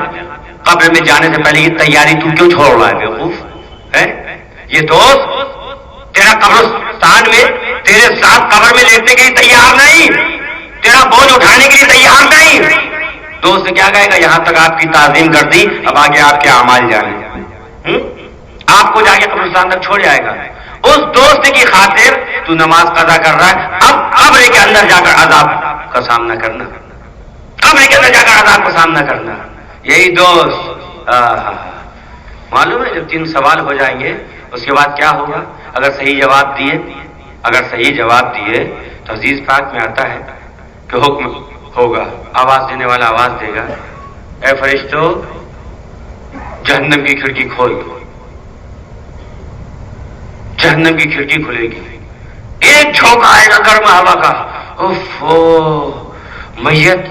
قبر میں جانے سے پہلے یہ تیاری تو کیوں چھوڑ رہا ہے بیوقوف؟ یہ دوست تیرا قبرستان میں تیرے ساتھ قبر میں لیٹنے کے لیے تیار نہیں، تیرا بوجھ اٹھانے کے لیے تیار نہیں۔ دوست کیا کہے گا؟ یہاں تک آپ کی تعظیم کر دی، اب آگے آپ کے اعمال جانے، آپ کو جا کے قبرستان تک چھوڑ جائے گا۔ اس دوست کی خاطر تو نماز قضا کر رہا ہے، اب قبر کے اندر جا کر عذاب کا سامنا کرنا، قبر کے اندر جا کر عذاب کا سامنا کرنا۔ یہی دوست معلوم ہے جب 3 سوال ہو جائیں گے اس کے بعد کیا ہوگا؟ اگر صحیح جواب دیے تو حدیث پاک میں آتا ہے کہ حکم ہوگا، آواز دینے والا آواز دے گا، اے فرشتوں جہنم کی کھڑکی کھول دو، جہنم کی کھڑکی کھلے گی، ایک جھونکا آئے گا گرم ہوا کا، اوفو، میت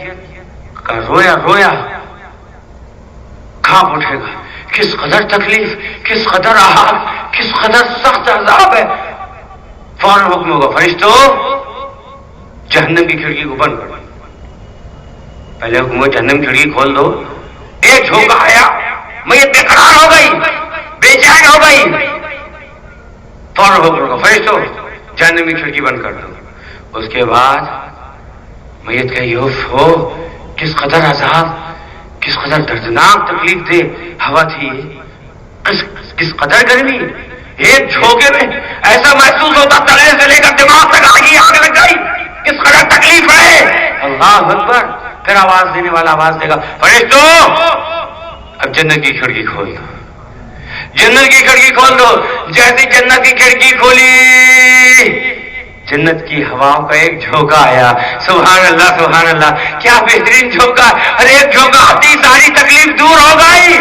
کا رویا رویا کانپ اٹھے گا. کس قدر تکلیف، کس قدر آہات، کس قدر سخت عذاب ہے. فوراً حکم ہوگا، فرشتوں جہنم کی کھڑکی کو بند کرو. پہلے حکم ہوا جہنم کی کھڑکی کھول دو. ایک جھونکا آیا، میت بے قرار ہو گئی، بے چین ہو گئی. فوراً حکم ہوگا، فرشتوں جہنم کی کھڑکی بند کر دو. اس کے بعد میت کا یوف ہو، کس قدر عذاب، کس قدر دردناک تکلیف دے ہوا تھی، کس قدر گرمی. ایک جھونکے میں ایسا محسوس ہوتا تلے سے لے کر دماغ تک آگ لگ گئی. کس قدر تکلیف ہے. اللہ اکبر. پھر آواز دینے والا آواز دے گا، فرشتوں اب جنت کی کھڑکی کھول دو. جنت کی کھڑکی کھول دو. جیسی جنت کی کھڑکی کھولی، جنت کی ہواؤں کا ایک جھونکا آیا. سبحان اللہ سبحان اللہ، کیا بہترین جھونکا. ہر ایک جھونکا آتی ساری تکلیف دور ہو گئی،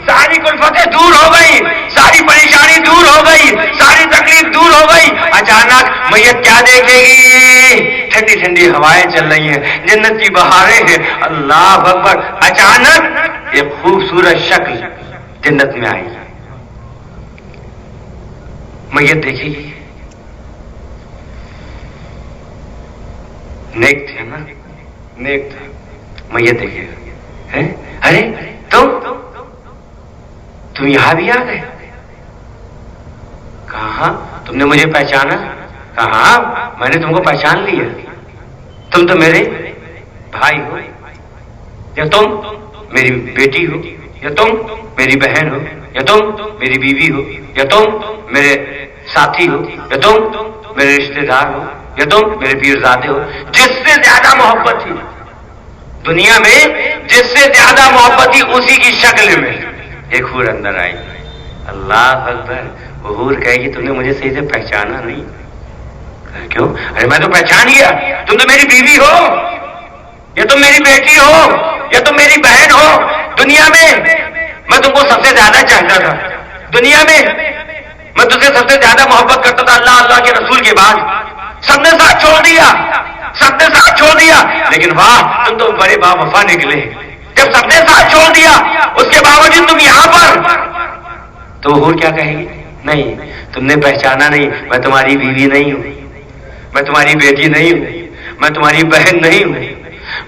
ساری کلفتیں دور ہو گئی، ساری پریشانی دور ہو گئی، ساری تکلیف دور ہو گئی. اچانک میت کیا دیکھے گی؟ ٹھنڈی ٹھنڈی ہوائیں چل رہی ہیں، جنت کی بہاریں ہیں. اللہ اکبر. اچانک ایک خوبصورت شکل جنت میں آئی. میت دیکھے گی، نیک تھے نا، نیک تھا. میت دیکھے گا، ارے تم یہاں بھی آ گئے. کہاں تم نے مجھے پہچانا؟ کہاں میں نے تم کو پہچان لیا. تم تو میرے بھائی ہو، یا تم میری بیٹی ہو، یا تم میری بہن ہو، یا تم میری بیوی ہو، یا تم میرے ساتھی ہو، یا تم میرے رشتے دار ہو، یا تم میرے پیرزادے ہو. جس سے زیادہ محبت تھی دنیا میں، جس سے زیادہ محبت تھی اسی کی شکل میں ایک حور اندر آئی. اللہ اکبر. وہ حور کہے گی تم نے مجھے صحیح سے پہچانا نہیں. کیوں؟ ارے میں تو پہچان گیا، تم تو میری بیوی ہو، یا تم میری بیٹی ہو، یا تم میری بہن ہو. دنیا میں تم کو سب سے زیادہ چاہتا تھا. دنیا میں تم سے سب سے زیادہ محبت کرتا تھا اللہ کے رسول کے بعد. سب نے ساتھ چھوڑ دیا، سب نے ساتھ چھوڑ دیا. لیکن واہ تم تو بڑے با وفا نکلے. جب سب نے ساتھ چھوڑ دیا اس کے باوجود تم یہاں پر. تو حور کیا کہے گی؟ نہیں تم نے پہچانا نہیں، میں تمہاری بیوی نہیں ہوں، میں تمہاری بیٹی نہیں ہوں، میں تمہاری بہن نہیں ہوں،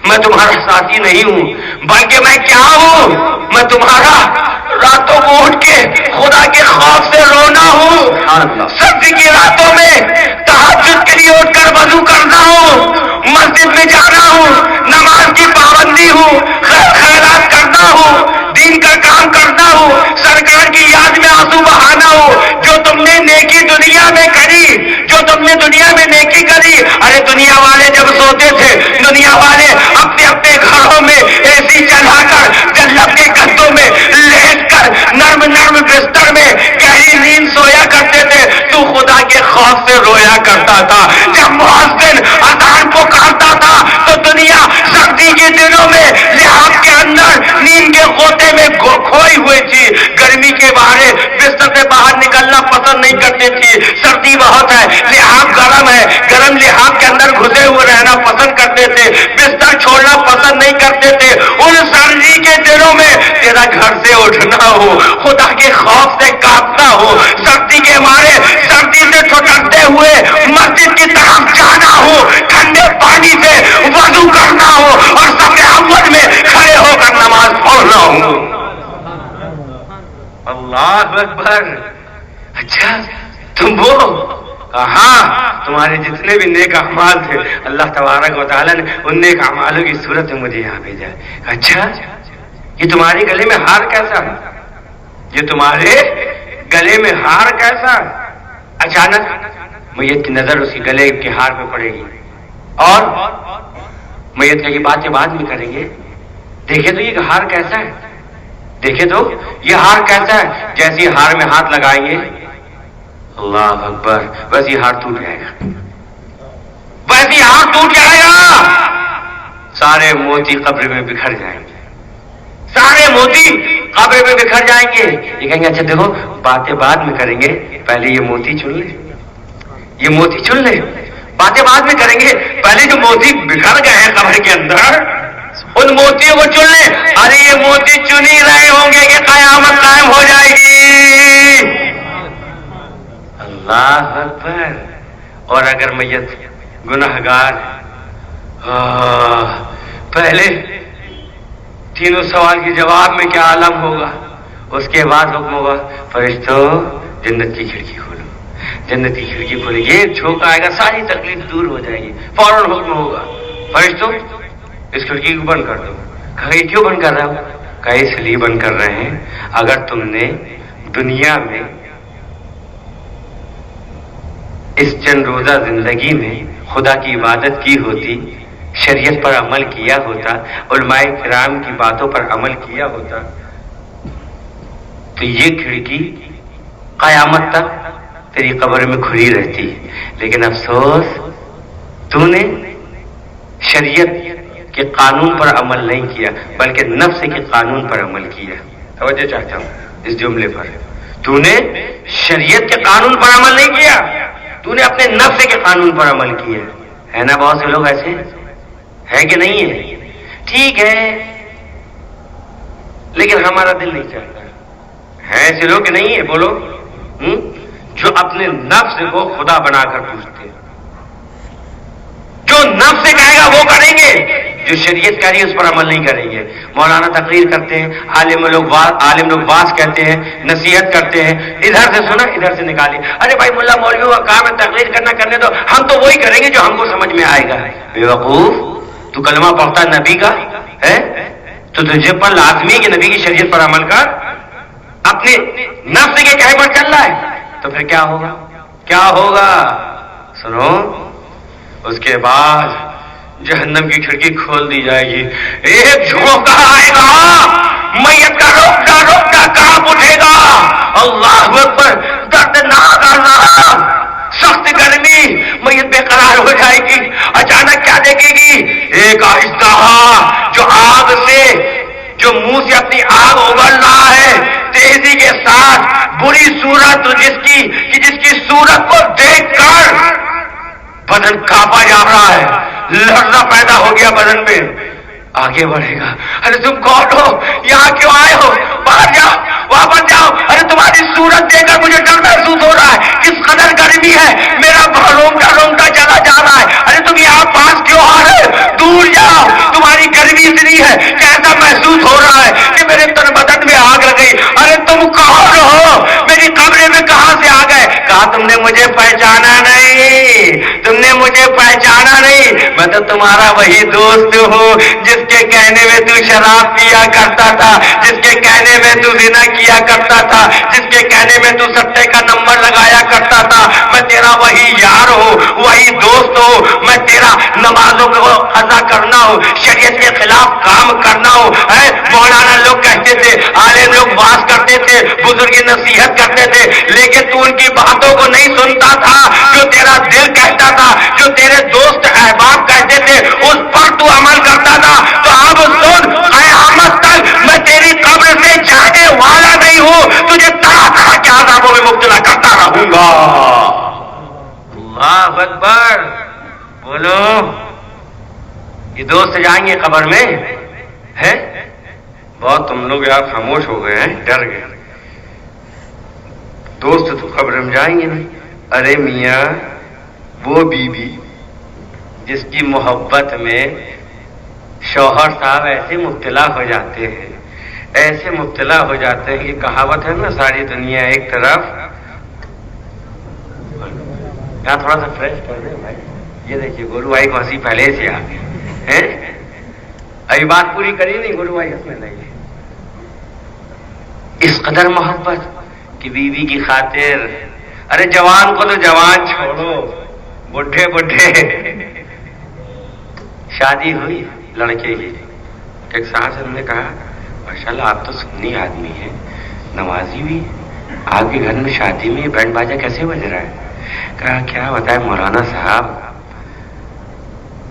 میں تمہارا ساتھی نہیں ہوں، بلکہ میں کیا ہوں؟ میں تمہارا راتوں کو اٹھ کے خدا کے خوف سے رونا ہوں. سردی کی راتوں میں تہجد کے لیے اٹھ کر وضو کرنا ہوں، مسجد میں جانا ہوں، نماز کی پابندی ہوں، خیرات کرنا ہوں، دین کا کام کرنا ہوں، سرکار کی یاد میں آنسو بہانا ہوں. جو تم نے نیکی دنیا میں کری، جو تم نے دنیا میں نیکی کری. ارے دنیا والے جب سوتے تھے، دنیا والے اپنے اپنے گھروں میں اے سی چلا کر جنت کے گدوں میں لیٹ کر نرم نرم بستر میں گہری نیند سویا کرتے تھے. تو خدا کے خوف سے رویا کرتا تھا. جب مؤذن اذان پکارتا تھا تو دنیا سردی کے دنوں میں لحاف کے اندر نیند کے غوطے میں کھوئی ہوئی تھی. گرمی کے بارے بستر سے باہر نکلنا پسند نہیں کرتی تھی. سردی بہت ہے، لحاف گرم ہے، گرم لحاف کے اندر گھسے ہوئے رہنا پسند کرتے تھے، بستر چھوڑنا پسند نہیں کرتے تھے. ان سردی کے دنوں میں تیرا گھر سے اٹھنا ہو، خدا کے خوف سے کانپنا ہو، سردی کے مارے سردی سے ٹھٹکتے ہوئے مسجد کی طرف جانا ہو، ٹھنڈے پانی سے وضو کرنا ہو اور صف اول میں کھڑے ہو کر نماز پڑھنا ہو. اللہ اکبر. اچھا تم وہ کہاں؟ تمہارے جتنے بھی نیک اعمال تھے اللہ تبارک و تعالیٰ نے ان نیک اعمالوں کی صورت میں مجھے یہاں بھیجا. اچھا یہ تمہارے گلے میں ہار کیسا؟ یہ تمہارے گلے میں ہار کیسا؟ اچانک میت کی نظر اس کی گلے کے ہار پہ پڑے گی اور میت کی باتیں بعد میں کریں گے. دیکھے تو یہ ہار کیسا ہے، دیکھے تو یہ ہار کیسا ہے. جیسے ہار میں ہاتھ لگائیں گے اللہ اکبر ویسے ہار ٹوٹ جائے گا، ویسے ہار ٹوٹ جائے گا. سارے موتی قبر میں بکھر جائیں گے، سارے موتی قبر میں بکھر جائیں گے. یہ کہیں گے اچھا دیکھو باتیں بعد میں کریں گے، پہلے یہ موتی چن لیں. یہ موتی چن لے، باتیں بعد میں کریں گے، پہلے جو موتی بکھر گئے ہیں قبر کے اندر ان موتیوں کو چن لیں۔ ارے یہ موتی چن ہی رہے ہوں گے کہ قیامت قائم ہو جائے گی۔ اللہ اکبر۔ اور اگر میت گناہگار پہلے تینوں سوال کے جواب میں کیا عالم ہوگا، اس کے بعد حکم ہوگا فرشتوں جنت کی کھڑکی کھولو، جنت کی کھڑکی کھولے، یہ جھونکا آئے گا، ساری تکلیف دور ہو جائے گی، فوراً حکم ہوگا فرشتوں اس کھڑکی کو بند کر دو۔ کہا یہ کیوں بند کر رہا ہوں؟ کہا اس لیے بند کر رہے ہیں اگر تم نے دنیا میں اس چند روزہ زندگی میں خدا کی عبادت کی ہوتی، شریعت پر عمل کیا ہوتا، علماء کرام کی باتوں پر عمل کیا ہوتا، تو یہ کھڑکی قیامت تک تیری قبر میں کھلی رہتی۔ لیکن افسوس تو نے شریعت کے قانون پر عمل نہیں کیا بلکہ نفس کے قانون پر عمل کیا۔ توجہ چاہتا ہوں اس جملے پر، تو نے شریعت کے قانون پر عمل نہیں کیا، تو نے اپنے نفس کے قانون پر عمل کیا ہے نا؟ بہت سے لوگ ایسے ہے کہ نہیں ہے؟ ٹھیک ہے، لیکن ہمارا دل نہیں چاہتا ہے ایسے لوگ کہ نہیں ہے؟ بولو، جو اپنے نفس کو خدا بنا کر پوچھتے، جو نفس سے کہے گا وہ کریں گے، جو شریعت کہہ رہی ہے اس پر عمل نہیں کریں گے۔ مولانا تقریر کرتے ہیں، عالم لوگ واز کہتے ہیں، نصیحت کرتے ہیں، ادھر سے سنا ادھر سے نکالی، ارے بھائی ملا مولوی کا کام ہے تقریر کرنے دو، ہم تو وہی کریں گے جو ہم کو سمجھ میں آئے گا۔ بے وقوف، تو کلمہ پڑھتا ہے نبی کا ہے تو تجھے پر لازمی ہے کہ نبی کی شریعت پر عمل کر، اپنے نفس کے کہے پر چل رہا ہے تو پھر کیا ہوگا؟ کیا ہوگا؟ سنو، اس کے بعد جہنم کی کھڑکی کھول دی جائے گی، ایک جھونکا آئے گا، میت کا روکتا کانپ اٹھے گا، اللہ اکبر، دردناک عذاب، سخت گرمی، میت بے قرار ہو جائے گی۔ اچانک کیا دیکھے گی؟ ایک آہستہ جو آگ سے، جو منہ سے اپنی آگ ابل رہا ہے تیزی کے ساتھ، بری صورت جس کی صورت کو دیکھ کر بدن کانپا جا رہا ہے، لرزہ پیدا ہو گیا بدن میں، آگے بڑھے گا۔ ارے تم کون ہو؟ یہاں کیوں آئے ہو؟ باہر جاؤ، واپس جاؤ، ارے تمہاری صورت دیکھ کر مجھے ڈر محسوس ہو رہا ہے، کس قدر گرمی ہے، میرا رومتا چلا جا رہا ہے، ارے تم یہاں پاس کیوں آ رہے؟ دور جاؤ، تمہاری گرمی اتنی ہے کہ ایسا محسوس ہو رہا ہے کہ میرے تن بدن میں آگ لگ گئی۔ ارے تم کون ہو؟ میری قبر میں کہاں سے آ گئے؟ کہا تم نے مجھے پہچانا نہیں، تم نے مجھے پہچانا نہیں، میں تو تمہارا وہی دوست ہوں جس کے کہنے میں تو شراب پیا کرتا تھا، جس کے کہنے میں تو زنا کیا کرتا تھا، جس کے کہنے میں تو سٹے کا نمبر لگایا کرتا تھا، میں تیرا وہی یار ہوں، وہی دوست ہوں، میں تیرا نمازوں کو قضا کرنا ہوں، شریعت کے خلاف کام کرنا ہوں۔ مولانا لوگ کہتے تھے، عالم لوگ باز کرتے تھے، بزرگ نصیحت کرتے تھے، لیکن تو ان کی باتوں کو نہیں سنتا تھا، جو تیرا دل کہتا تھا، جو تیرے دوست احباب کہتے تھے اس پر تو عمل کرتا تھا۔ تو اب سن، قیامت تک میں تیری قبر سے جانے والا نہیں ہوں، تجھے طرح طرح کے عذابوں میں مبتلا کرتا رہوں گا۔ اللہ اکبر، بولو، یہ دوست جائیں گے قبر میں ہے؟ بہت تم لوگ یار خاموش ہو گئے ہیں، ڈر گئے، دوست تو قبر میں جائیں گے نہیں۔ ارے میاں، وہ بیوی جس کی محبت میں شوہر صاحب ایسے مبتلا ہو جاتے ہیں، ایسے مبتلا ہو جاتے ہیں، یہ کہاوت ہے نا، ساری دنیا ایک طرف، یہاں تھوڑا سا فریش کر دیں بھائی، یہ دیکھیے گورو بھائی کو ہنسی پہلے سے آ گئی، ابھی بات پوری کری نہیں، گورو بھائی ہنسنے لگے۔ اس قدر محبت کہ بیوی کی خاطر، ارے جوان کو تو جوان چھوڑو، بڈھے شادی ہوئی لڑکے کی، ایک صاحب نے کہا ماشاءاللہ آپ تو سنی آدمی ہیں، نمازی بھی، آپ کے گھر میں شادی میں بینڈ باجا کیسے بج رہا ہے؟ کہا کیا بتائے مولانا صاحب،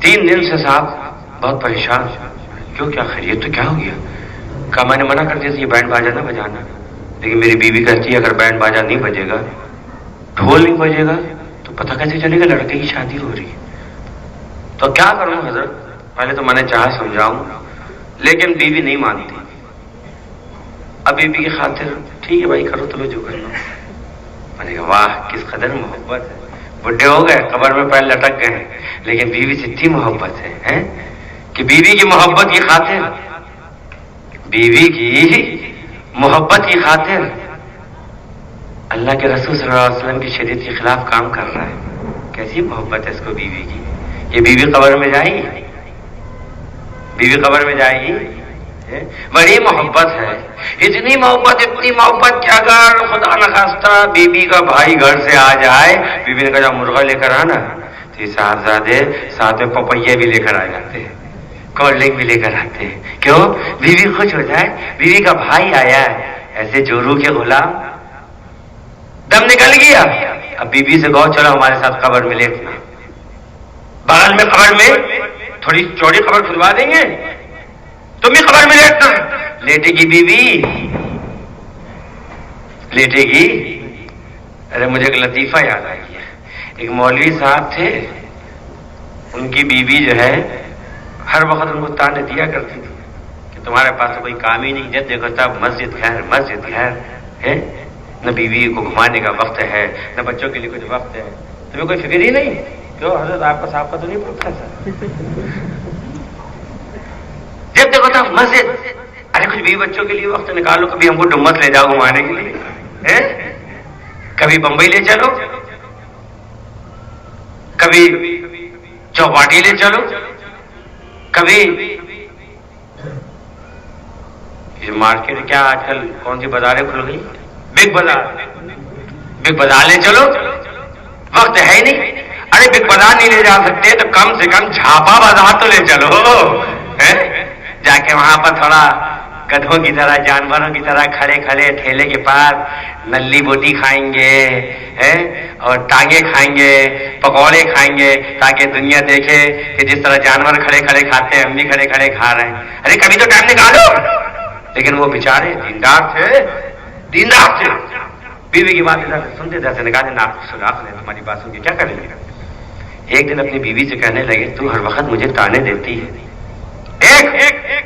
3 دن سے صاحب بہت پریشان، کیوں کیا خیریت؟ تو کیا ہو گیا؟ کہا میں نے منع کر دیا یہ بینڈ باجا نہ بجانا، لیکن میری بیوی کہتی ہے اگر بینڈ باجا نہیں بجے گا، ڈھول نہیں بجے گا تو پتہ کیسے چلے گا لڑکے کی شادی ہو رہی ہے؟ تو کیا کروں حضرت؟ پہلے تو میں نے چاہا سمجھاؤں، لیکن بیوی نہیں مانتی. اب بیوی کی خاطر ٹھیک ہے بھائی کرو تمہیں جو کرنا. میں نے کہا واہ کس قدر محبت ہے. بڈھے ہو گئے، قبر میں پیر لٹک گئے ہیں، لیکن بیوی سے اتنی محبت ہے کہ بیوی کی محبت کی خاطر، بیوی کی محبت کی خاطر اللہ کے رسول صلی اللہ علیہ وسلم کی شریعت کے خلاف کام کر رہا ہے. کیسی محبت ہے اس کو بیوی کی. یہ بیوی قبر میں جائے گی؟ بیوی قبر میں جائے گی؟ بڑی محبت ہے. اتنی محبت کہ اگر خدا نخواستہ بیوی کا بھائی گھر سے آ جائے، بیوی نے کہا مرغا لے کر آنا، تو یہ صاحبزادے ساتھ میں پپیے بھی لے کر آ جاتے ہیں، کولڈ ڈرنک بھی لے کر آتے ہیں. کیوں؟ بیوی خوش ہو جائے، بیوی کا بھائی آیا ہے. ایسے جورو کے غلام دم نکل گیا. اب بیوی سے کہو چلو ہمارے ساتھ قبر میں لیٹنا، بغل میں قبر میں تھوڑی چوڑی قبر کھلوا دیں گے، تم بھی قبر میں لیٹنا. لیٹے گی بیوی، لیٹے گی. ارے مجھے ایک لطیفہ یاد آ گیا. ایک مولوی صاحب تھے، ان کی بیوی جو ہے ہر وقت ان کو تانے دیا کرتی تھی کہ تمہارے پاس تو کوئی کام ہی نہیں. جب دیکھو تب مسجد گھر ہے، نہ بیوی کو گھمانے کا وقت ہے، نہ بچوں کے لیے کچھ وقت ہے. تمہیں کوئی فکر ہی نہیں. کیوں حضرت آپ کا صاحب کا تو نہیں پڑتا سر؟ جب دیکھو تب مسجد. ارے کچھ بیوی بچوں کے لیے وقت نکالو. کبھی ہم کو ڈمت لے جاؤ گھمانے کے لیے، کبھی بمبئی لے چلو، کبھی چوپاٹی لے چلو، کبھی یہ مارکیٹ کیا آج کل کون سی بازاریں کھل گئی، بگ بازار لے چلو. وقت ہے ہی نہیں. ارے بگ بازار نہیں لے جا سکتے تو کم سے کم جھاپا بازار تو لے چلو. جا کے وہاں پر تھوڑا گدھوں کی طرح، جانوروں کی طرح کھڑے کھڑے ٹھیلے کے پاس نلی بوٹی کھائیں گے اور ٹانگیں کھائیں گے، پکوڑے کھائیں گے، تاکہ دنیا دیکھے کہ جس طرح جانور کھڑے کھڑے کھاتے ہیں ہم بھی کھڑے کھڑے کھا رہے ہیں. ارے کبھی تو ٹائم نکالو. لیکن وہ بیچارے دیندار تھے. بیوی کی بات سنتے تھے، نکالے ناک سراخ لیں، تمہاری بات سن کے کیا کریں گے. ایک دن اپنی بیوی سے کہنے لگے تو ہر وقت مجھے تانے دیتی ہے.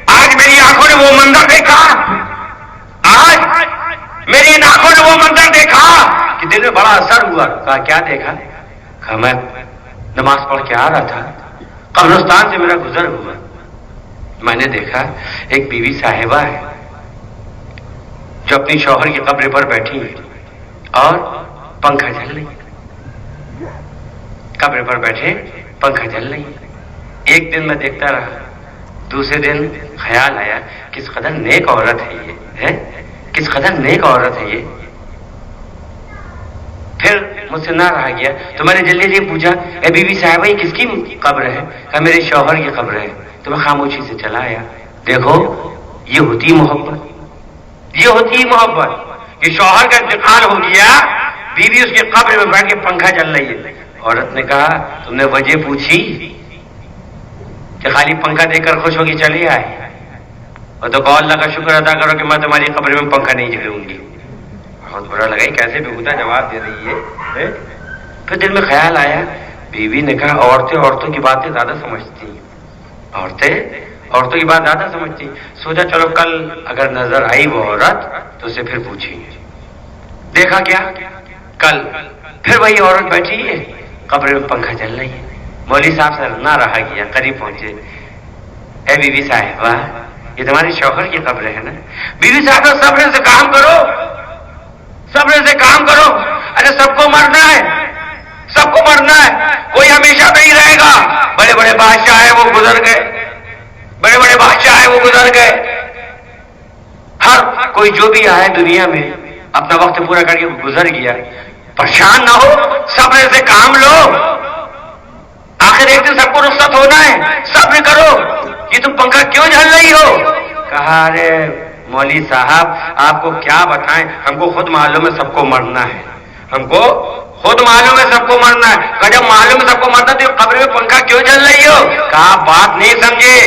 آج میری آنکھوں نے وہ منظر دیکھا، آج میری ان آنکھوں نے وہ منظر دیکھا کہ دل میں بڑا اثر ہوا. کہا کیا دیکھا؟ کہا میں نماز پڑھ کے آ رہا تھا، قبرستان سے میرا گزر ہوا، میں نے دیکھا ایک بیوی صاحبہ ہے جو اپنی شوہر کی قبر پر بیٹھی ہے اور پنکھا جل رہی. قبر پر بیٹھے پنکھا جل رہی. ایک دن میں دیکھتا رہا، دوسرے دن خیال آیا کس قدر نیک عورت ہے یہ، کس قدر نیک عورت ہے یہ. پھر مجھ سے نہ رہا گیا تو میں نے جلدی جلدی پوچھا اے بی بی صاحبہ یہ کس کی قبر ہے؟ کہا میرے شوہر کی قبر ہے. تو میں خاموشی سے چلا آیا. دیکھو یہ ہوتی محبت، یہ ہوتی محبت کہ شوہر کا انتقال ہو گیا، بیوی اس کی قبر میں بیٹھ کے پنکھا چل رہی ہے. عورت نے کہا تم نے وجہ پوچھی کہ خالی پنکھا دیکھ کر خوش ہوگی چلی آئے؟ اور تو کہو اللہ کا شکر ادا کرو کہ میں تمہاری قبر میں پنکھا نہیں جھلوں گی. بہت برا لگا کیسے بےہودہ جواب دے رہی ہے. پھر دل میں خیال آیا، بیوی نے کہا عورتیں عورتوں کی باتیں زیادہ سمجھتی ہیں، عورتیں عورتوں کی بات زیادہ سمجھتی. سوچا چلو کل اگر نظر آئی وہ عورت تو اسے پھر پوچھیں گے. دیکھا کیا کل پھر وہی عورت بیٹھی ہے، قبر میں پنکھا چل رہی ہے. مولوی صاحب سے نہ رہا گیا، قریب پہنچے. اے بی بی صاحبہ یہ تمہاری شوہر کی قبر ہے نا؟ بیوی صاحبہ صبر سے کام کرو، صبر سے کام کرو. ارے سب کو مرنا ہے، سب کو مرنا ہے، کوئی ہمیشہ نہیں رہے گا. بڑے بڑے بادشاہ ہیں وہ گزر گئے، بڑے بڑے بادشاہ ہیں وہ گزر گئے. ہر کوئی جو بھی آئے دنیا میں اپنا وقت پورا کر کے گزر گیا. پریشان نہ ہو، صبر سے کام لو، آخر ایک دن سب کو رخصت ہونا ہے. صبر کرو. یہ تم پنکھا کیوں جھل رہی ہو؟ کہا ارے مولوی صاحب آپ کو کیا بتائیں، ہم کو خود معلوم ہے سب کو مرنا ہے، ہم کو خود معلوم ہے سب کو مرنا ہے. کہا جب معلوم ہے سب کو مرنا تو قبر میں پنکھا کیوں جل رہی ہو؟ کہا بات نہیں سمجھے،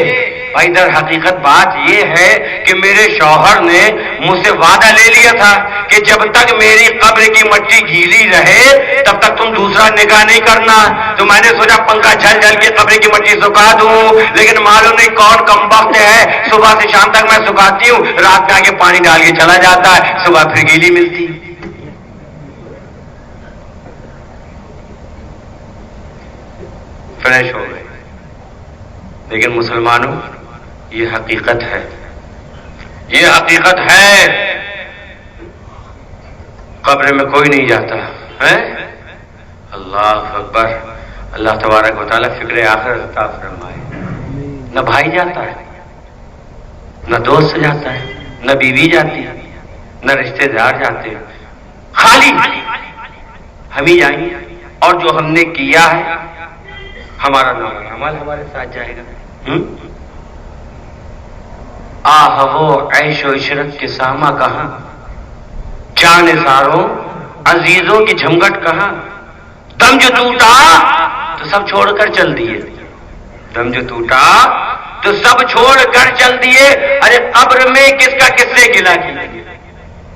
بھائی در حقیقت بات یہ ہے کہ میرے شوہر نے مجھ سے وعدہ لے لیا تھا کہ جب تک میری قبر کی مٹی گیلی رہے تب تک تم دوسرا نکاح نہیں کرنا. تو میں نے سوچا پنکھا جھل جھل کے قبر کی مٹی سکھا دوں، لیکن معلوم نہیں کون کمبخت ہے، صبح سے شام تک میں سکھاتی ہوں، رات میں آ کے پانی ڈال کے چلا جاتا ہے، صبح پھر گیلی ملتی. فریش ہو گئے. لیکن مسلمانوں یہ حقیقت ہے، یہ حقیقت ہے. قبر میں کوئی نہیں جاتا ہے. اللہ اکبر. اللہ تبارک و تعالیٰ فکر آخرت عطا فرمائے. نہ بھائی جاتا ہے، نہ دوست جاتا ہے، نہ بیوی جاتی ہے، نہ رشتے دار جاتے ہیں، خالی ہم ہی جائیں گے. اور جو ہم نے کیا ہے ہمارا نام عمل ہمارے ساتھ جائے گا. آہ وہ عیش و عشرت کے ساما کہاں، جان ساروں عزیزوں کی جھمگٹ کہاں. دم جو ٹوٹا تو سب چھوڑ کر چل دیے، دم جو ٹوٹا تو سب چھوڑ کر چل دیے. ارے قبر میں کس کا کس نے گلا کیا.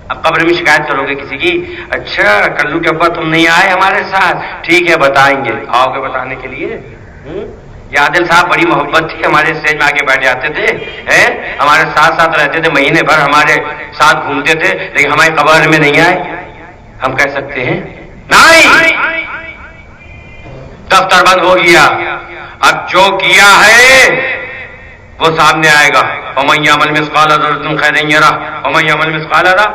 اب قبر میں شکایت کرو گے کسی کی، اچھا کلو کے ابا تم نہیں آئے ہمارے ساتھ، ٹھیک ہے بتائیں گے. آؤ گے بتانے کے لیے. یہ عادل صاحب بڑی محبت تھی، ہمارے اسٹیج میں آ کے بیٹھ جاتے تھے، ہمارے ساتھ ساتھ رہتے تھے، مہینے بھر ہمارے ساتھ گھومتے تھے، لیکن ہماری قبر میں نہیں آئے. ہم کہہ سکتے ہیں نہیں، دفتر بند ہو گیا. اب جو کیا ہے وہ سامنے آئے گا. وَمَن يَعْمَلْ مِثْقَالَ ذَرَّةٍ خَيْرًا يَرَهُ وَمَن يَعْمَلْ مِثْقَالَ ذَرَّةٍ.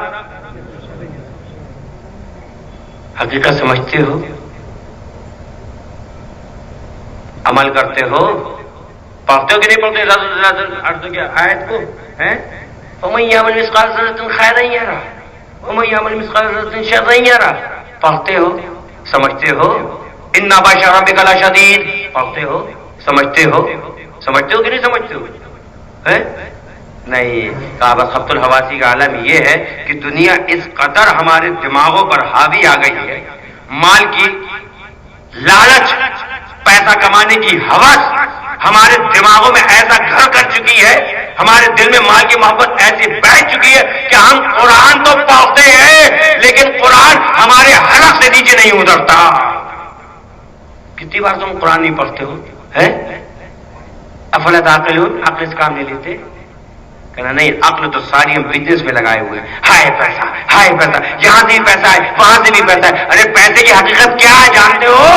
حقیقت سمجھتے ہو، عمل کرتے ہو، پڑھتے ہو کہ نہیں پڑھتے عرض کے آیت کو ہیں. وَمَن يَعْمَلْ مِثْقَالَ ذَرَّةٍ خَيْرًا يَرَهُ وَمَن يَعْمَلْ مِثْقَالَ ذَرَّةٍ شَرًّا يَرَهُ. پڑھتے ہو، سمجھتے ہو. اِنَّ بَطْشَ رَبِّكَ لَشَدِيدٌ. پڑھتے ہو، سمجھتے ہو. سمجھتے ہو کہ نہیں سمجھتے ہو؟ نہیں. کہا خبط الحواسی کا عالم یہ ہے کہ دنیا اس قدر ہمارے دماغوں پر حاوی آ گئی ہے، مال کی لالچ، پیسہ کمانے کی ہوس ہمارے دماغوں میں ایسا گھر کر چکی ہے، ہمارے دل میں مال کی محبت ایسی بیٹھ چکی ہے کہ ہم قرآن تو پڑھتے ہیں لیکن قرآن ہمارے حلق سے نیچے نہیں اترتا. کتنی بار تم قرآن نہیں پڑھتے ہو؟ افلا تعقلون. عقل اس کام نہیں لیتے؟ کہنا نہیں، عقل تو ساری ہم بزنس میں لگائے ہوئے ہیں. ہائے پیسہ، ہائے پیسہ، یہاں سے بھی پیسہ ہے، وہاں سے بھی پیسہ ہے. ارے پیسے کی حقیقت کیا ہے جانتے ہو؟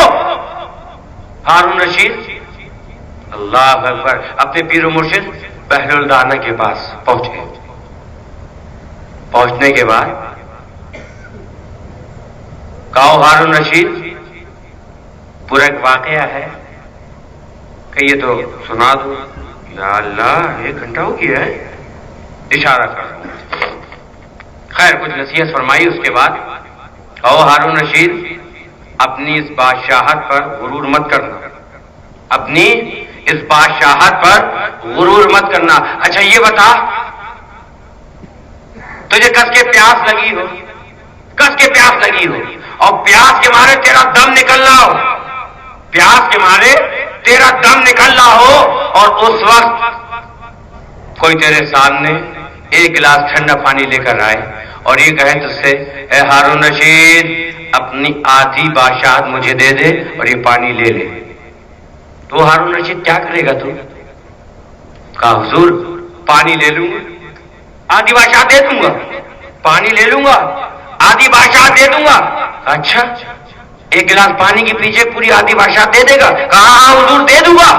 ہارون رشید اللہ اکبر اپنے پیر و مرشد بحر الدانہ کے پاس پہنچے. پہنچنے کے بعد کہو ہارون رشید پورا ایک واقعہ ہے کہ یہ تو سنا دو. یا اللہ 1 گھنٹہ ہو گیا ہے، اشارہ کر دوں. خیر کچھ نصیحت فرمائی. اس کے بعد کہو ہارون رشید اپنی اس بادشاہت پر غرور مت کرنا، اپنی اس بادشاہت پر غرور مت کرنا. اچھا یہ بتا، تجھے کس کے پیاس لگی ہو، کس کے پیاس لگی ہو اور پیاس کے مارے تیرا دم نکل رہا ہو، پیاس کے مارے تیرا دم نکل رہا ہو، اور اس وقت کوئی تیرے سامنے 1 گلاس ٹھنڈا پانی لے کر آئے اور یہ کہے تجھ سے اے ہارون رشید اپنی آدھی بادشاہت مجھے دے دے اور یہ پانی لے لے، تو ہارون رشید کیا کرے گا؟ تو کہا حضور پانی لے لوں گا، آدھی بادشاہت دے دوں گا، پانی لے لوں گا، آدھی بادشاہت دے دوں گا. اچھا 1 گلاس پانی کے پیچھے پوری آدھی بادشاہت دے دے گا؟ کہا ہاں حضور دے دوں گا.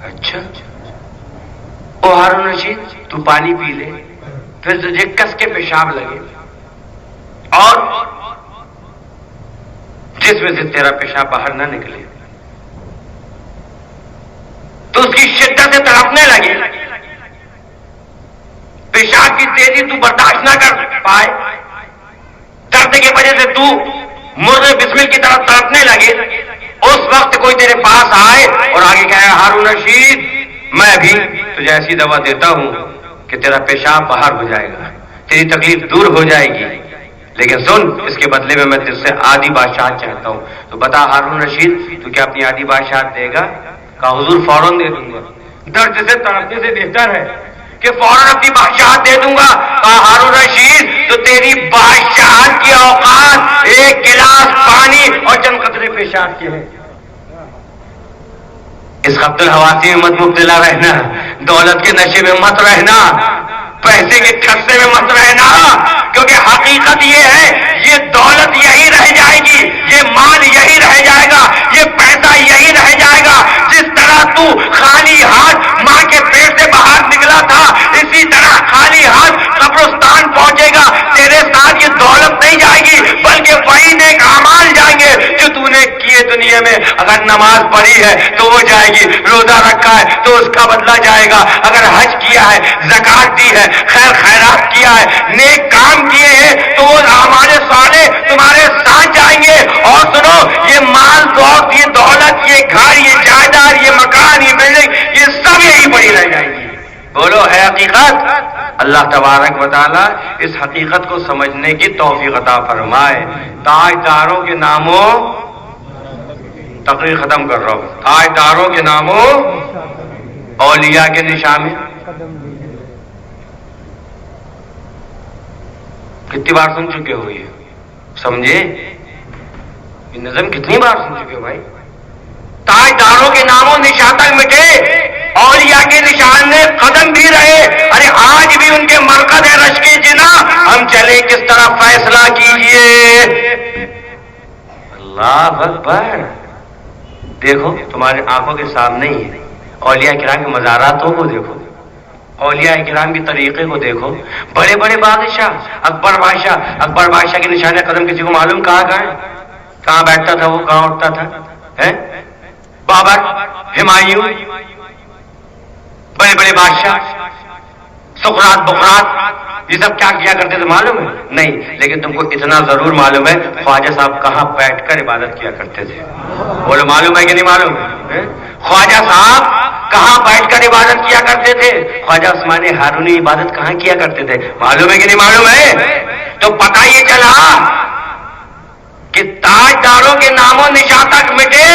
اچھا او ہارون رشید تو پانی پی لے، پھر تجھے کس کے پیشاب لگے اور جس میں سے تیرا پیشاب باہر نہ نکلے تو اس کی شدت سے تڑپنے لگے، پیشاب کی تیزی تو برداشت نہ کر پائے، درد کی وجہ سے تو مرغ بسمل کی طرف تڑپنے لگے، اس وقت کوئی تیرے پاس آئے اور آگے کہے ہارون رشید میں ابھی تجھے ایسی دوا دیتا ہوں کہ تیرا پیشاب باہر ہو جائے گا، تیری تکلیف دور ہو جائے گی، لیکن سن اس کے بدلے میں تجھ سے آدھی بادشاہت چاہتا ہوں. تو بتا ہارون رشید تو کیا اپنی آدھی بادشاہت دے گا؟ کہا حضور فوراً دے دوں گا. درد سے تڑپنے سے بہتر ہے کہ فوراً اپنی بادشاہت دے دوں گا. کہا ہارون رشید تو تیری بادشاہت کی اوقات ایک گلاس پانی اور چند قطرے پیشاب کے ہیں. اس خبط الحواسی میں مت مبتلا رہنا، دولت کے نشے میں مت رہنا، پیسے کے ٹھسے میں مت رہنا، کیونکہ حقیقت یہ ہے یہ دولت یہی رہ جائے گی، یہ مال یہی رہ جائے گا، یہ پیسہ یہی رہ جائے گا. جس طرح تو خالی ہاتھ ماں کے پیٹ سے باہر نکلا تھا، اسی طرح خالی ہاتھ قبرستان پہنچے گا. تیرے ساتھ یہ دولت نہیں جائے گی بلکہ وہی نیک اعمال جائیں گے جو تو نے کیے دنیا میں. اگر نماز پڑھی ہے تو وہ جائے گی، روزہ رکھا ہے تو اس کا بدلہ جائے گا، اگر حج کیا ہے، زکات دی ہے، خیر خیرات کیا ہے، نیک کام کیے ہیں تو وہ ہمارے صالح تمہارے ساتھ جائیں گے. اور سنو، یہ مال دولت، یہ دولت، یہ گھر، یہ جائیداد، یہ مکان، یہ بلڈنگ، یہ سب یہی پڑی رہ جائیں گی. بولو ہے حقیقت؟ اللہ تبارک و تعالیٰ اس حقیقت کو سمجھنے کی توفیق عطا فرمائے. تاجداروں کے ناموں، تقریر ختم کر رہا ہوں، تاجداروں کے ناموں اولیاء کے نشان میں. کتنی بار سن چکے ہو یہ؟ سمجھے یہ نظم کتنی بار سن چکے ہو بھائی؟ تاجداروں کے ناموں نشان تک مٹے، اولیاء کے نشان میں قدم بھی رہے. ارے آج بھی ان کے مرکز ہے رشک جنا، ہم چلے کس طرح فیصلہ کیجئے. اللہ اکبر. دیکھو تمہارے آنکھوں کے سامنے ہی ہے، اولیاء کرام کے مزاراتوں کو دیکھو، اولیاء کرام کے طریقے کو دیکھو. بڑے بڑے بادشاہ، اکبر بادشاہ کے نشان قدم کسی کو معلوم کہاں ہے؟ کہاں بیٹھتا تھا وہ، کہاں اٹھتا تھا؟ بابر، ہمایوں، بڑے بڑے بادشاہ، سقراط بقراط، یہ سب کیا کیا کرتے تھے معلوم ہے؟ نہیں. لیکن تم کو اتنا ضرور معلوم ہے خواجہ صاحب کہاں بیٹھ کر عبادت کیا کرتے تھے. بولو معلوم ہے کہ نہیں معلوم ہے؟ خواجہ صاحب کہاں بیٹھ کر عبادت کیا کرتے تھے؟ خواجہ عثمان ہارونی عبادت کہاں کیا کرتے تھے؟ معلوم ہے کہ نہیں معلوم ہے؟ تو پتہ یہ چلا کہ تاجداروں کے ناموں نشان تک مٹے،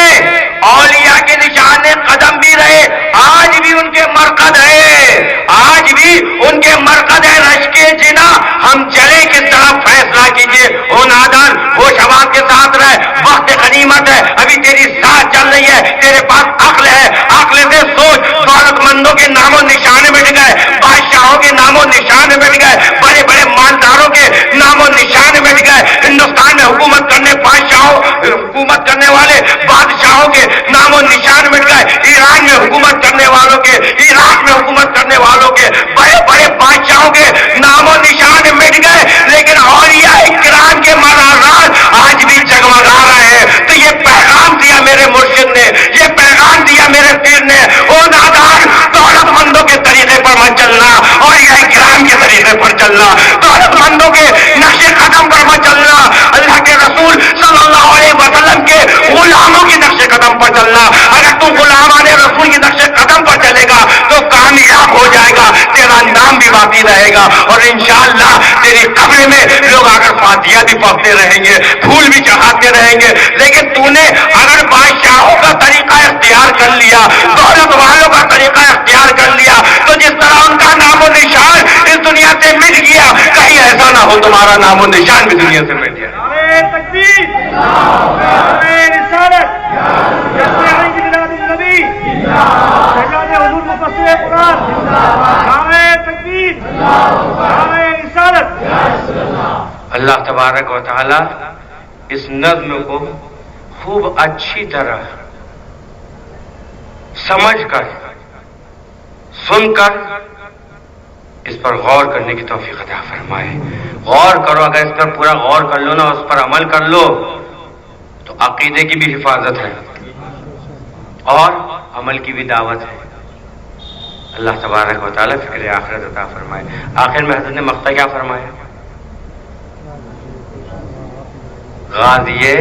اولیاء کے نشان قدم بھی رہے. آج بھی ان کے مرکز ہے، آج بھی ان کے مرکز ہے رشک جنا. ہم چلے کس طرح فیصلہ کیجئے. او نادان، وہ شباب کے ساتھ رہے، وقت غنیمت ہے، ابھی تیری ساتھ چل رہی ہے، تیرے پاس عقل ہے، عقل سے سوچ. دولت مندوں کے نام و نشان مٹ گئے، بادشاہوں کے نام و نشان مٹ گئے، بڑے بڑے مالداروں کے نام و نشان مٹ گئے. ہندوستان میں حکومت کرنے حکومت کرنے والے بادشاہوں کے نام و نشان مٹ گئے. ایران میں حکومت کرنے والوں کے، عراق میں حکومت کرنے والوں کے، بڑے بڑے بادشاہوں کے نام و نشان مٹ گئے. لیکن اولیاء کرام کے مزارات آج بھی جگمگا رہے ہیں. تو یہ پیغام دیا میرے مرشد نے، یہ پیغام دیا میرے پیر نے. او نادان، دولت مندوں کے طریقے پر مت چلنا، اولیاء کرام کے طریقے پر چلنا، دولت مندوں کے نقش قدم پر مت چلنا، اللہ کے رسول صلی اللہ علیہ وسلم کے غلاموں کی نقش قدم پر چلنا. اگر تم غلامان رسول کی نقش قدم پر چلے گا تو کامیاب ہو جائے گا، تیرا نام بھی باقی رہے گا، اور انشاءاللہ تیری قبر میں لوگ آ کر فاتحہ بھی پڑھتے رہیں گے، پھول بھی چڑھاتے رہیں گے. لیکن تو نے اگر بادشاہوں کا طریقہ اختیار کر لیا، دولت والوں کا طریقہ اختیار کر لیا، تو جس طرح ان کا نام و نشان اس دنیا سے مٹ گیا، کہیں ایسا نہ ہو تمہارا نام و نشان بھی دنیا سے مٹ جائے. تکبیر، نعرہ رسالت، یسمعون کی بلاد النبی، سجاد حضور مفسر قرآن، نعرہ تکبیر، نعرہ رسالت. اللہ تبارک و تعالی اس نظم کو خوب اچھی طرح سمجھ کر، سن کر اس پر غور کرنے کی توفیق عطا فرمائے. غور کرو، اگر اس پر پورا غور کر لو نا، اس پر عمل کر لو تو عقیدے کی بھی حفاظت ہے اور عمل کی بھی دعوت ہے. اللہ تبارک و تعالیٰ فکر آخرت عطا فرمائے. آخر میں حضرت نے مقطع کیا فرمایا؟ غازی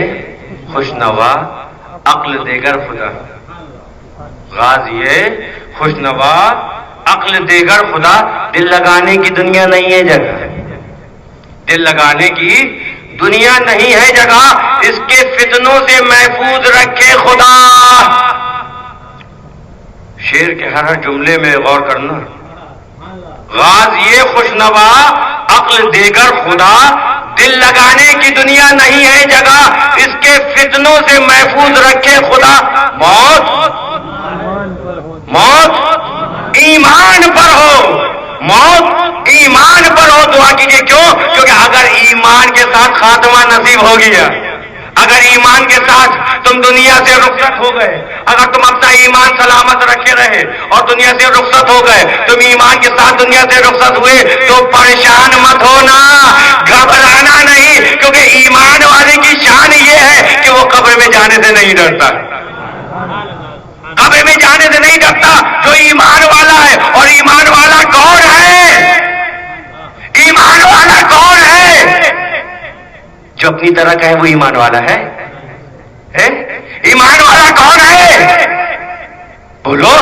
خوشنوا عقل دیگر خدا. غازی خوشنوا عقل دیگر خدا. دل لگانے کی دنیا نہیں ہے جگہ، دل لگانے کی دنیا نہیں ہے جگہ، اس کے فتنوں سے محفوظ رکھے خدا. شعر کے ہر جملے میں غور کرنا. غاز یہ خوشنوا عقل دے کر خدا، دل لگانے کی دنیا نہیں ہے جگہ، اس کے فتنوں سے محفوظ رکھے خدا. موت ایمان پر ہو، موت ایمان پر ہو. دعا کیجیے. کیوں؟ کیونکہ اگر ایمان کے ساتھ خاتمہ نصیب ہو گیا، اگر ایمان کے ساتھ تم دنیا سے رخصت ہو گئے، اگر تم اپنا ایمان سلامت رکھے رہے اور دنیا سے رخصت ہو گئے، تم ایمان کے ساتھ دنیا سے رخصت ہوئے، تو پریشان مت ہونا، گھبرانا نہیں، کیونکہ ایمان والے کی شان یہ ہے کہ وہ قبر میں جانے سے نہیں ڈرتا. قبر میں جانے سے نہیں ڈرتا جو ایمان والا ہے. اور ایمان والا کون ہے؟ ایمان والا کون ہے؟ جو اپنی طرح کا ہے وہ ایمان والا ہے. ایمان والا کون ہے؟ بولو،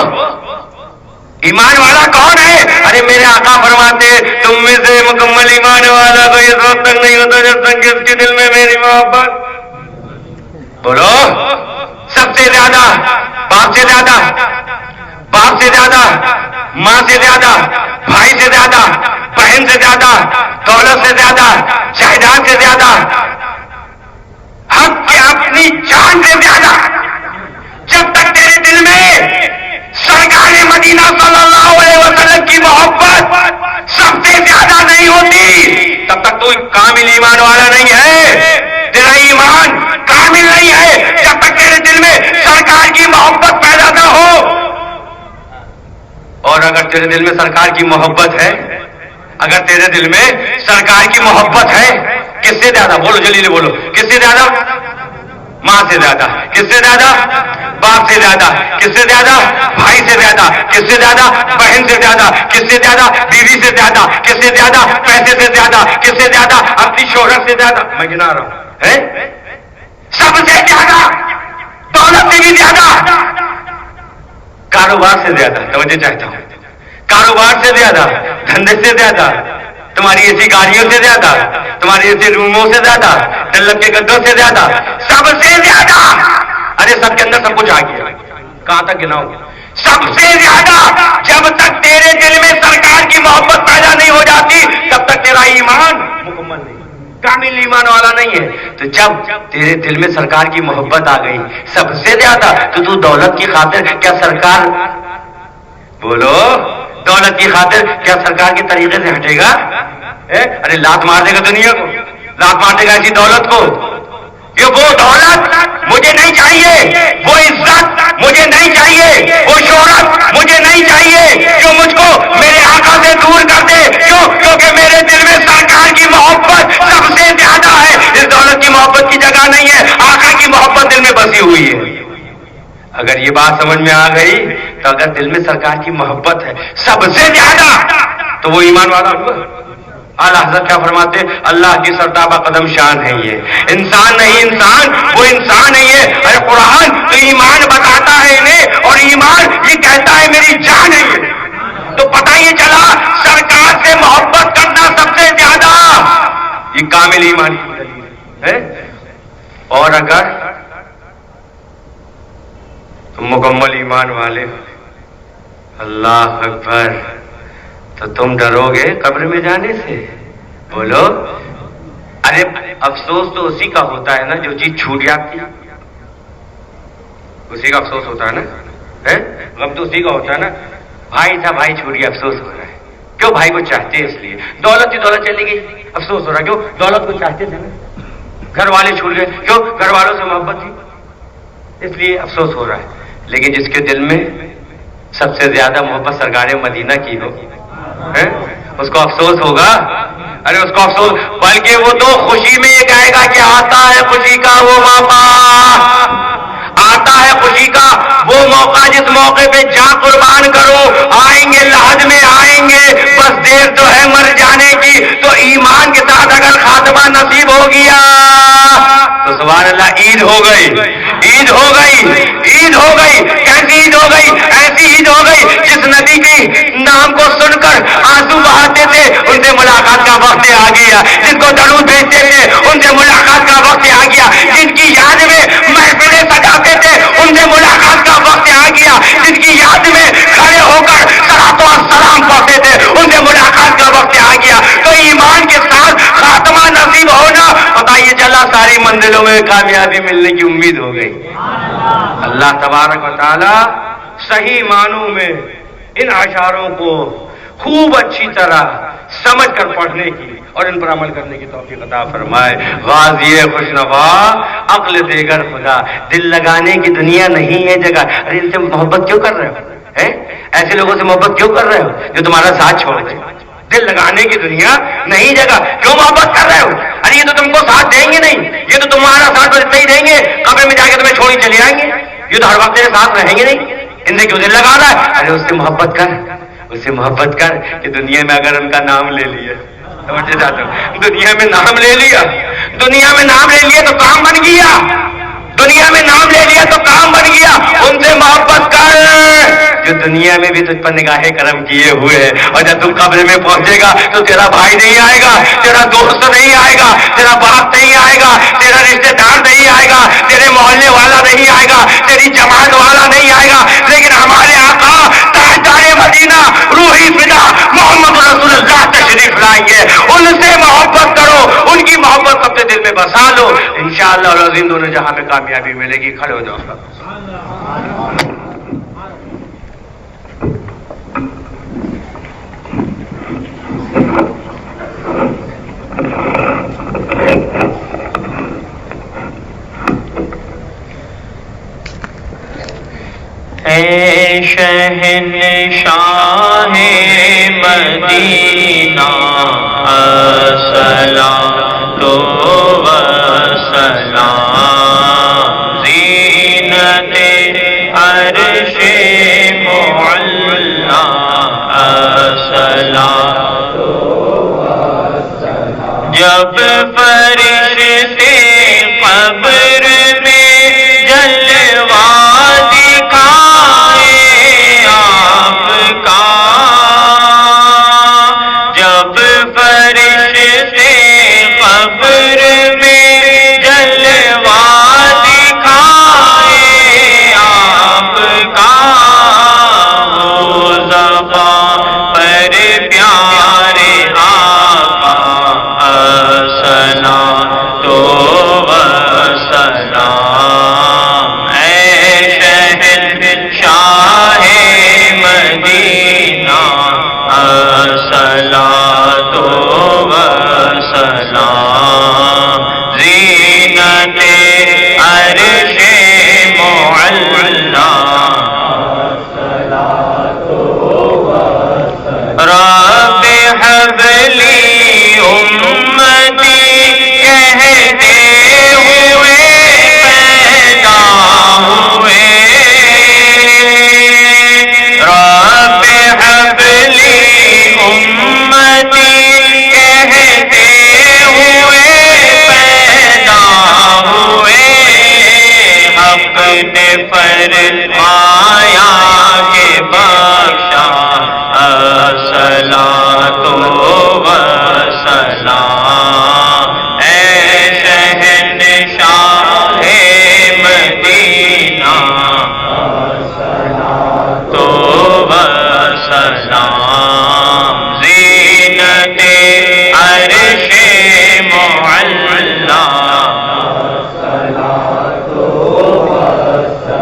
ایمان والا کون ہے؟ ارے میرے آقا فرماتے تم میں سے مکمل ایمان والا کو اس وقت تک نہیں ہوتا جب تک اس کے دل میں میری محبت. بولو، سب سے زیادہ باپ سے زیادہ، باپ سے زیادہ، ماں سے زیادہ، بھائی سے زیادہ، بہن سے زیادہ، دولت سے زیادہ، جائیداد سے زیادہ، حق کے اپنی جان سے زیادہ، جب تک تیرے دل میں سرکار مدینہ صلی اللہ علیہ وسلم کی محبت سب سے زیادہ نہیں ہوتی، تب تک تو کامل ایمان والا نہیں ہے. تیرا ایمان کامل نہیں ہے جب تک تیرے دل میں سرکار کی محبت پیدا نہ ہو. اور اگر تیرے دل میں سرکار کی محبت ہے، اگر تیرے دل میں سرکار کی محبت ہے، کس سے زیادہ؟ بولو جلیل، بولو، کس سے زیادہ؟ ماں سے زیادہ. کس سے زیادہ؟ باپ سے زیادہ. کس سے زیادہ؟ بھائی سے زیادہ. کس سے زیادہ؟ بہن سے زیادہ. کس سے زیادہ؟ بیوی سے زیادہ. کس سے زیادہ؟ پیسے سے زیادہ. کس سے زیادہ؟ اپنی شہرت سے زیادہ. میں گنا رہا ہوں. سب سے زیادہ، دولت سے بھی زیادہ، کاروبار سے زیادہ. توجہ چاہتا ہوں. کاروبار سے زیادہ، دھندے سے زیادہ، تمہاری ایسی گاڑیوں سے زیادہ، تمہاری ایسے روموں سے زیادہ، ڈلب کے گدوں سے زیادہ، سب سے زیادہ. ارے سب کے اندر سب کچھ آ گیا، کہاں تک گناؤں؟ سب سے زیادہ. جب تک تیرے دل میں سرکار کی محبت پیدا نہیں ہو جاتی تب تک تیرا ایمان مکمل نہیں، کامل ایمان والا نہیں ہے. تو جب تیرے دل میں سرکار کی محبت آ گئی سب سے زیادہ، تو دولت کی خاطر کیا سرکار، بولو، دولت کی خاطر کیا سرکار کے طریقے سے ہٹے گا؟ ارے لات مار دے گا دنیا کو، لات مار دے گا ایسی دولت کو. کہ وہ دولت مجھے نہیں چاہیے، وہ عزت مجھے نہیں چاہیے، وہ شہرت مجھے نہیں چاہیے جو مجھ کو میرے آقا سے دور کر دے. کیوں؟ کیونکہ میرے دل میں سرکار کی محبت سب سے زیادہ ہے. اس دولت کی محبت کی جگہ نہیں ہے، آقا کی محبت دل میں بسی ہوئی ہے. اگر یہ بات سمجھ میں آ گئی تو اگر دل میں سرکار کی محبت ہے سب سے زیادہ تو وہ ایمان والا ہوا. اعلیٰ حضرت کیا فرماتے؟ اللہ کی سرتابہ قدم شان ہے یہ، انسان نہیں انسان، وہ انسان ہے یہ. ارے قرآن تو ایمان بتاتا ہے انہیں، اور ایمان یہ کہتا ہے میری جان ہے یہ. تو پتہ یہ چلا سرکار سے محبت کرنا سب سے زیادہ یہ کامل ایمان کی دلیل ہے. اور اگر تم مکمل ایمان والے، اللہ اکبر، تو تم ڈرو گے قبر میں جانے سے. بولو، ارے افسوس تو اسی کا ہوتا ہے نا جو چیز چھوٹ جاتی ہے، اسی کا افسوس ہوتا ہے نا. غم تو اسی کا ہوتا ہے نا. بھائی تھا، بھائی چھوٹ گیا، افسوس ہو رہا ہے. کیوں؟ بھائی کو چاہتے اس لیے. دولت کی دولت چلی گئی، افسوس ہو رہا ہے. کیوں؟ دولت کو چاہتے تھے نا. گھر والے چھوٹ گئے، کیوں؟ گھر والوں سے محبت تھی، اس لیے افسوس ہو رہا ہے. لیکن جس کے دل میں سب سے زیادہ محبت سرکار مدینہ کی ہو، اس کو افسوس ہوگا. ارے اس کو افسوس، بلکہ وہ تو خوشی میں یہ کہے گا کہ آتا ہے خوشی کا وہ موقع، آتا ہے خوشی کا وہ موقع جس موقع پہ جاں قربان کرو. آئیں گے لحد میں، آئیں گے، بس دیر تو ہے مر جانے کی. تو ایمان کے ساتھ اگر خاتمہ نصیب ہو گیا تو سبحان اللہ، عید ہو گئی، عید ہو گئی، عید ہو گئی. کیسی عید ہو گئی؟ ایسی عید ہو گئی جس نبی کے نام کو سن کر آنسو بہاتے تھے ان سے ملاقات کا وقت آ گیا، جن کو درود بھیجتے تھے ان سے ملاقات کا وقت آ گیا، جن کی یاد میں محفلیں سجاتے تھے ان سے ملاقات کا وقت آ گیا. جن کی یاد میں کھڑے ہو کر صلاۃ و سلام پڑھتے تھے، ان سے ملاقات کا وقت آ گیا تو ایمان کے ساتھ خاتمہ نصیب ہونا، بتائیے چلا ساری منزلوں میں کامیابی ملنے کی امید ہو گئی۔ اللہ تبارک و تعالی صحیح معنوں میں ان اشعاروں کو خوب اچھی طرح سمجھ کر پڑھنے کی اور ان پر عمل کرنے کی توفیق عطا فرمائے۔ غازی خوشنوا عقل دیگر خدا، دل لگانے کی دنیا نہیں ہے جگہ۔ ارے ان سے محبت کیوں کر رہے ہو؟ ایسے لوگوں سے محبت کیوں کر رہے ہو جو تمہارا ساتھ چھوڑ دے؟ دل لگانے کی دنیا نہیں جگہ، کیوں محبت کر رہے ہو؟ ارے یہ تو تم کو ساتھ دیں گے نہیں، یہ تو تمہارا ساتھ تو اتنا ہی دیں گے، قبر میں جا کے تمہیں چھوڑی چلے آئیں گے، یہ تو ہر وقت تیرے ساتھ رہیں گے نہیں، ان سے کیوں دل لگانا ہے؟ ارے اس سے محبت کر، اس سے محبت کر کہ دنیا میں اگر ان کا نام لے لیا، سمجھے جاتا ہوں، دنیا میں نام لے لیا، دنیا میں نام لے لیا تو کام بن گیا، دنیا میں نام لے لیا تو کام بن گیا، ان سے محبت کر جو دنیا میں بھی تجھ پر نگاہ کرم کیے ہوئے ہے، اور جب تم قبر میں پہنچے گا تو تیرا بھائی نہیں آئے گا، تیرا دوست نہیں آئے گا، تیرا باپ نہیں آئے گا، تیرا رشتے دار نہیں آئے گا، تیرے محلے والا نہیں آئے گا، تیری جماعت والا نہیں آئے گا، لیکن ہمارے آقا تاجدار مدینہ روحی فدا محمد رسول اللہ تشریف لائیں گے، ان سے محبت کرو، ان کی محبت اپنے دل میں بسا لو، انشاءاللہ العظیم دونوں جہاں میں کامیابی ملے گی۔ کھڑے ہو جاؤ۔ اے شہنشاہ مدینہ الصلاۃ والسلام، زینت عرش معلی الصلاۃ والسلام، جب فرشتے قبر میں جلوہ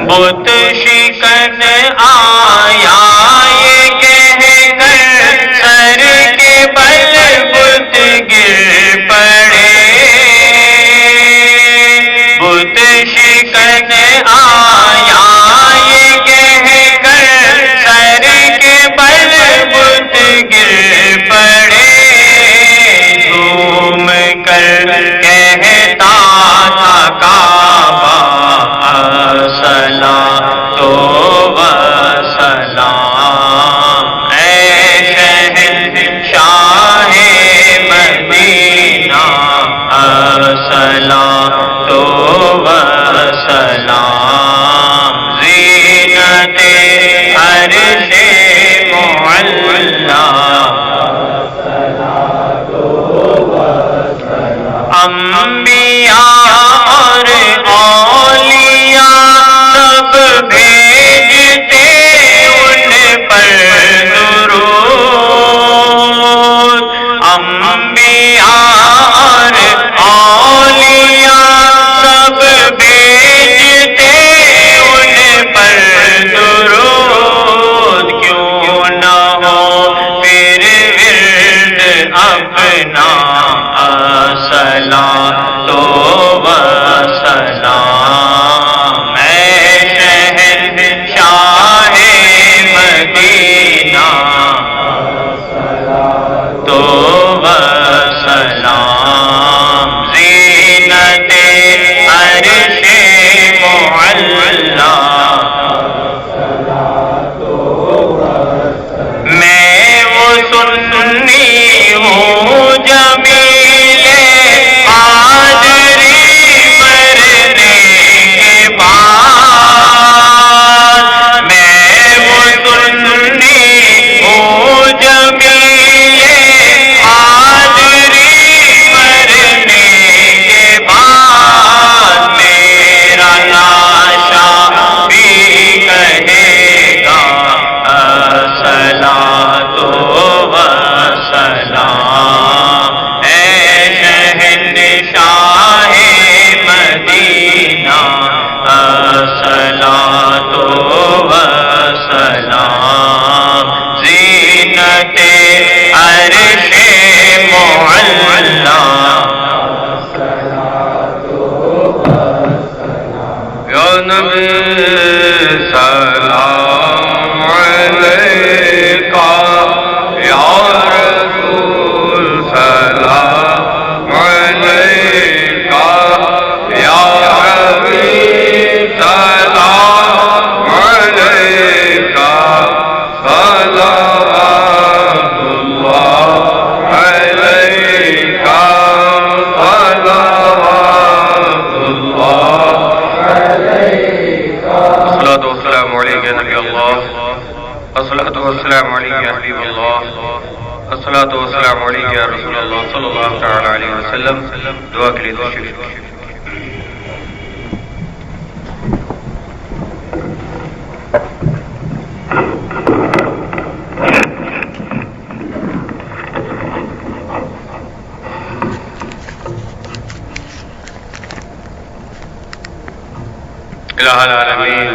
بت شکن آیا یہ کہہ کر سر کے بل بت گر پڑے، بت شکن آیا یہ کہہ کر سر کے بل بت گر پڑے، جھوم کر کہتا تھا کعبہ الصلاۃ والسلام، اے شہنشاہ مدینہ الصلاۃ والسلام، زینت عرش معلی انبیاء اور اولیاء سب انبیاء اور اولیاء سب بھیجتے ان پر درود، کیوں نہ ہو پھر ورد اپنا الصلاۃ و سلام اے شہنشاہ مدینہ تو سلام، زینت عرش معلا میں وہ سنی ہوں جمیل قادری مرنے کے بعد، میں وہ سنی ہوں جمیل قادری مرنے کے بعد، میرا لاشا بھی کہے گا الصلاۃ و سلام اے شہنشاہ مدینہ الصلاۃ و سلام، زینت عرش معلا یا نبی سلام علیکہ، یا رسول سلام علیکہ، یا حبیب سلام علیکہ، صلوات اللہ علیکہ، صلوات اللہ الصلاة والسلام عليك يا نبي الله، الصلاة والسلام عليك يا حبيب الله، الصلاة والسلام عليك يا رسول الله صلى الله تعالى عليه وسلم. دعا کے لیے تشریف رکھیے. الہ العالمین،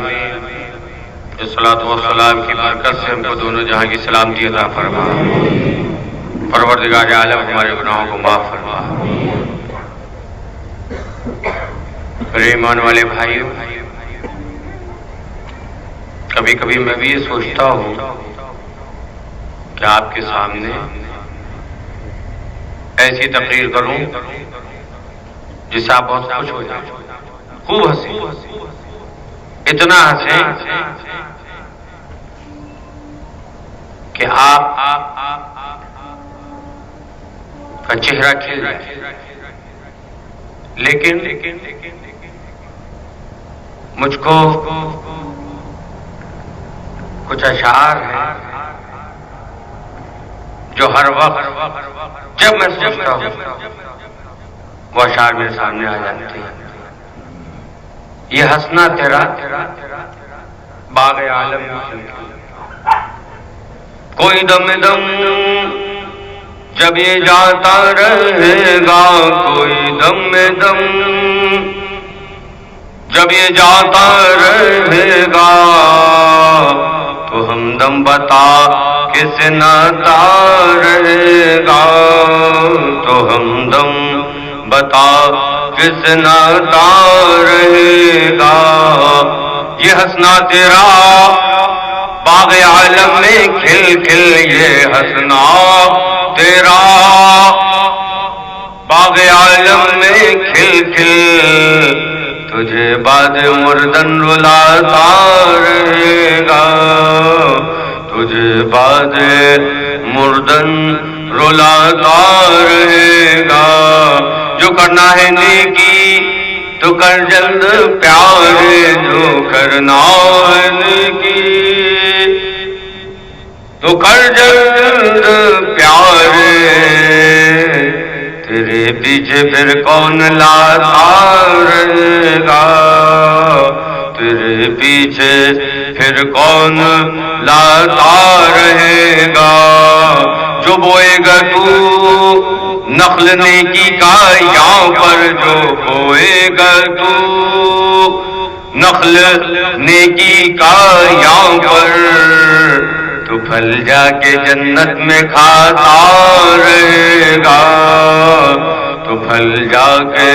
الصلاۃ والسلام کی برکت سے ہم کو دونوں جہاں کی سلامتی عطا فرما. پروردگار عالم ہمارے گناہوں کو معاف فرما. میرے ایمان والے بھائیو، کبھی کبھی میں بھی یہ سوچتا ہوں کہ آپ کے سامنے ایسی تقریر کروں جس سے آپ بہت خوش ہو جائیں، خوب ہنسیں، اتنا ہنسیں کہ آپ کا چہرہ کھل جائے. لیکن مجھ کو کچھ اشعار ہیں جو ہر وقت جب میں سوچتا ہوں وہ اشعار میرے سامنے آ جاتے ہیں. یہ ہنسنا تیرا باغ عالم میں کوئی دم دم جب یہ جاتا رہے گا، کوئی دم دم جب یہ جاتا رہے گا، تو ہم دم بتا کس ناتا رہے گا، تو ہم دم بتا کس ناتا رہے گا. یہ ہنسنا تیرا باغ عالم میں کھل کھل، یہ ہنسنا تیرا باغ عالم میں کھل کھل، تجھے بعد مردن رلاتا رہے گا، تجھے بعد مردن رلاتا رہے گا. جو کرنا ہے نیکی تو کر جلد پیارے، جو کرنا ہے نیکی تو کر جلد پیارے، تیرے پیچھے پھر کون لاتا رہے گا، تیرے پیچھے پھر کون لاتا رہے گا. جو بوئے گا تو نخل نیکی کا یہاں پر جو بوئے گا تو، نخل نیکی کا یہاں پر تو پھل جا کے جنت میں کھاتا رہے گا، تو پھل جا کے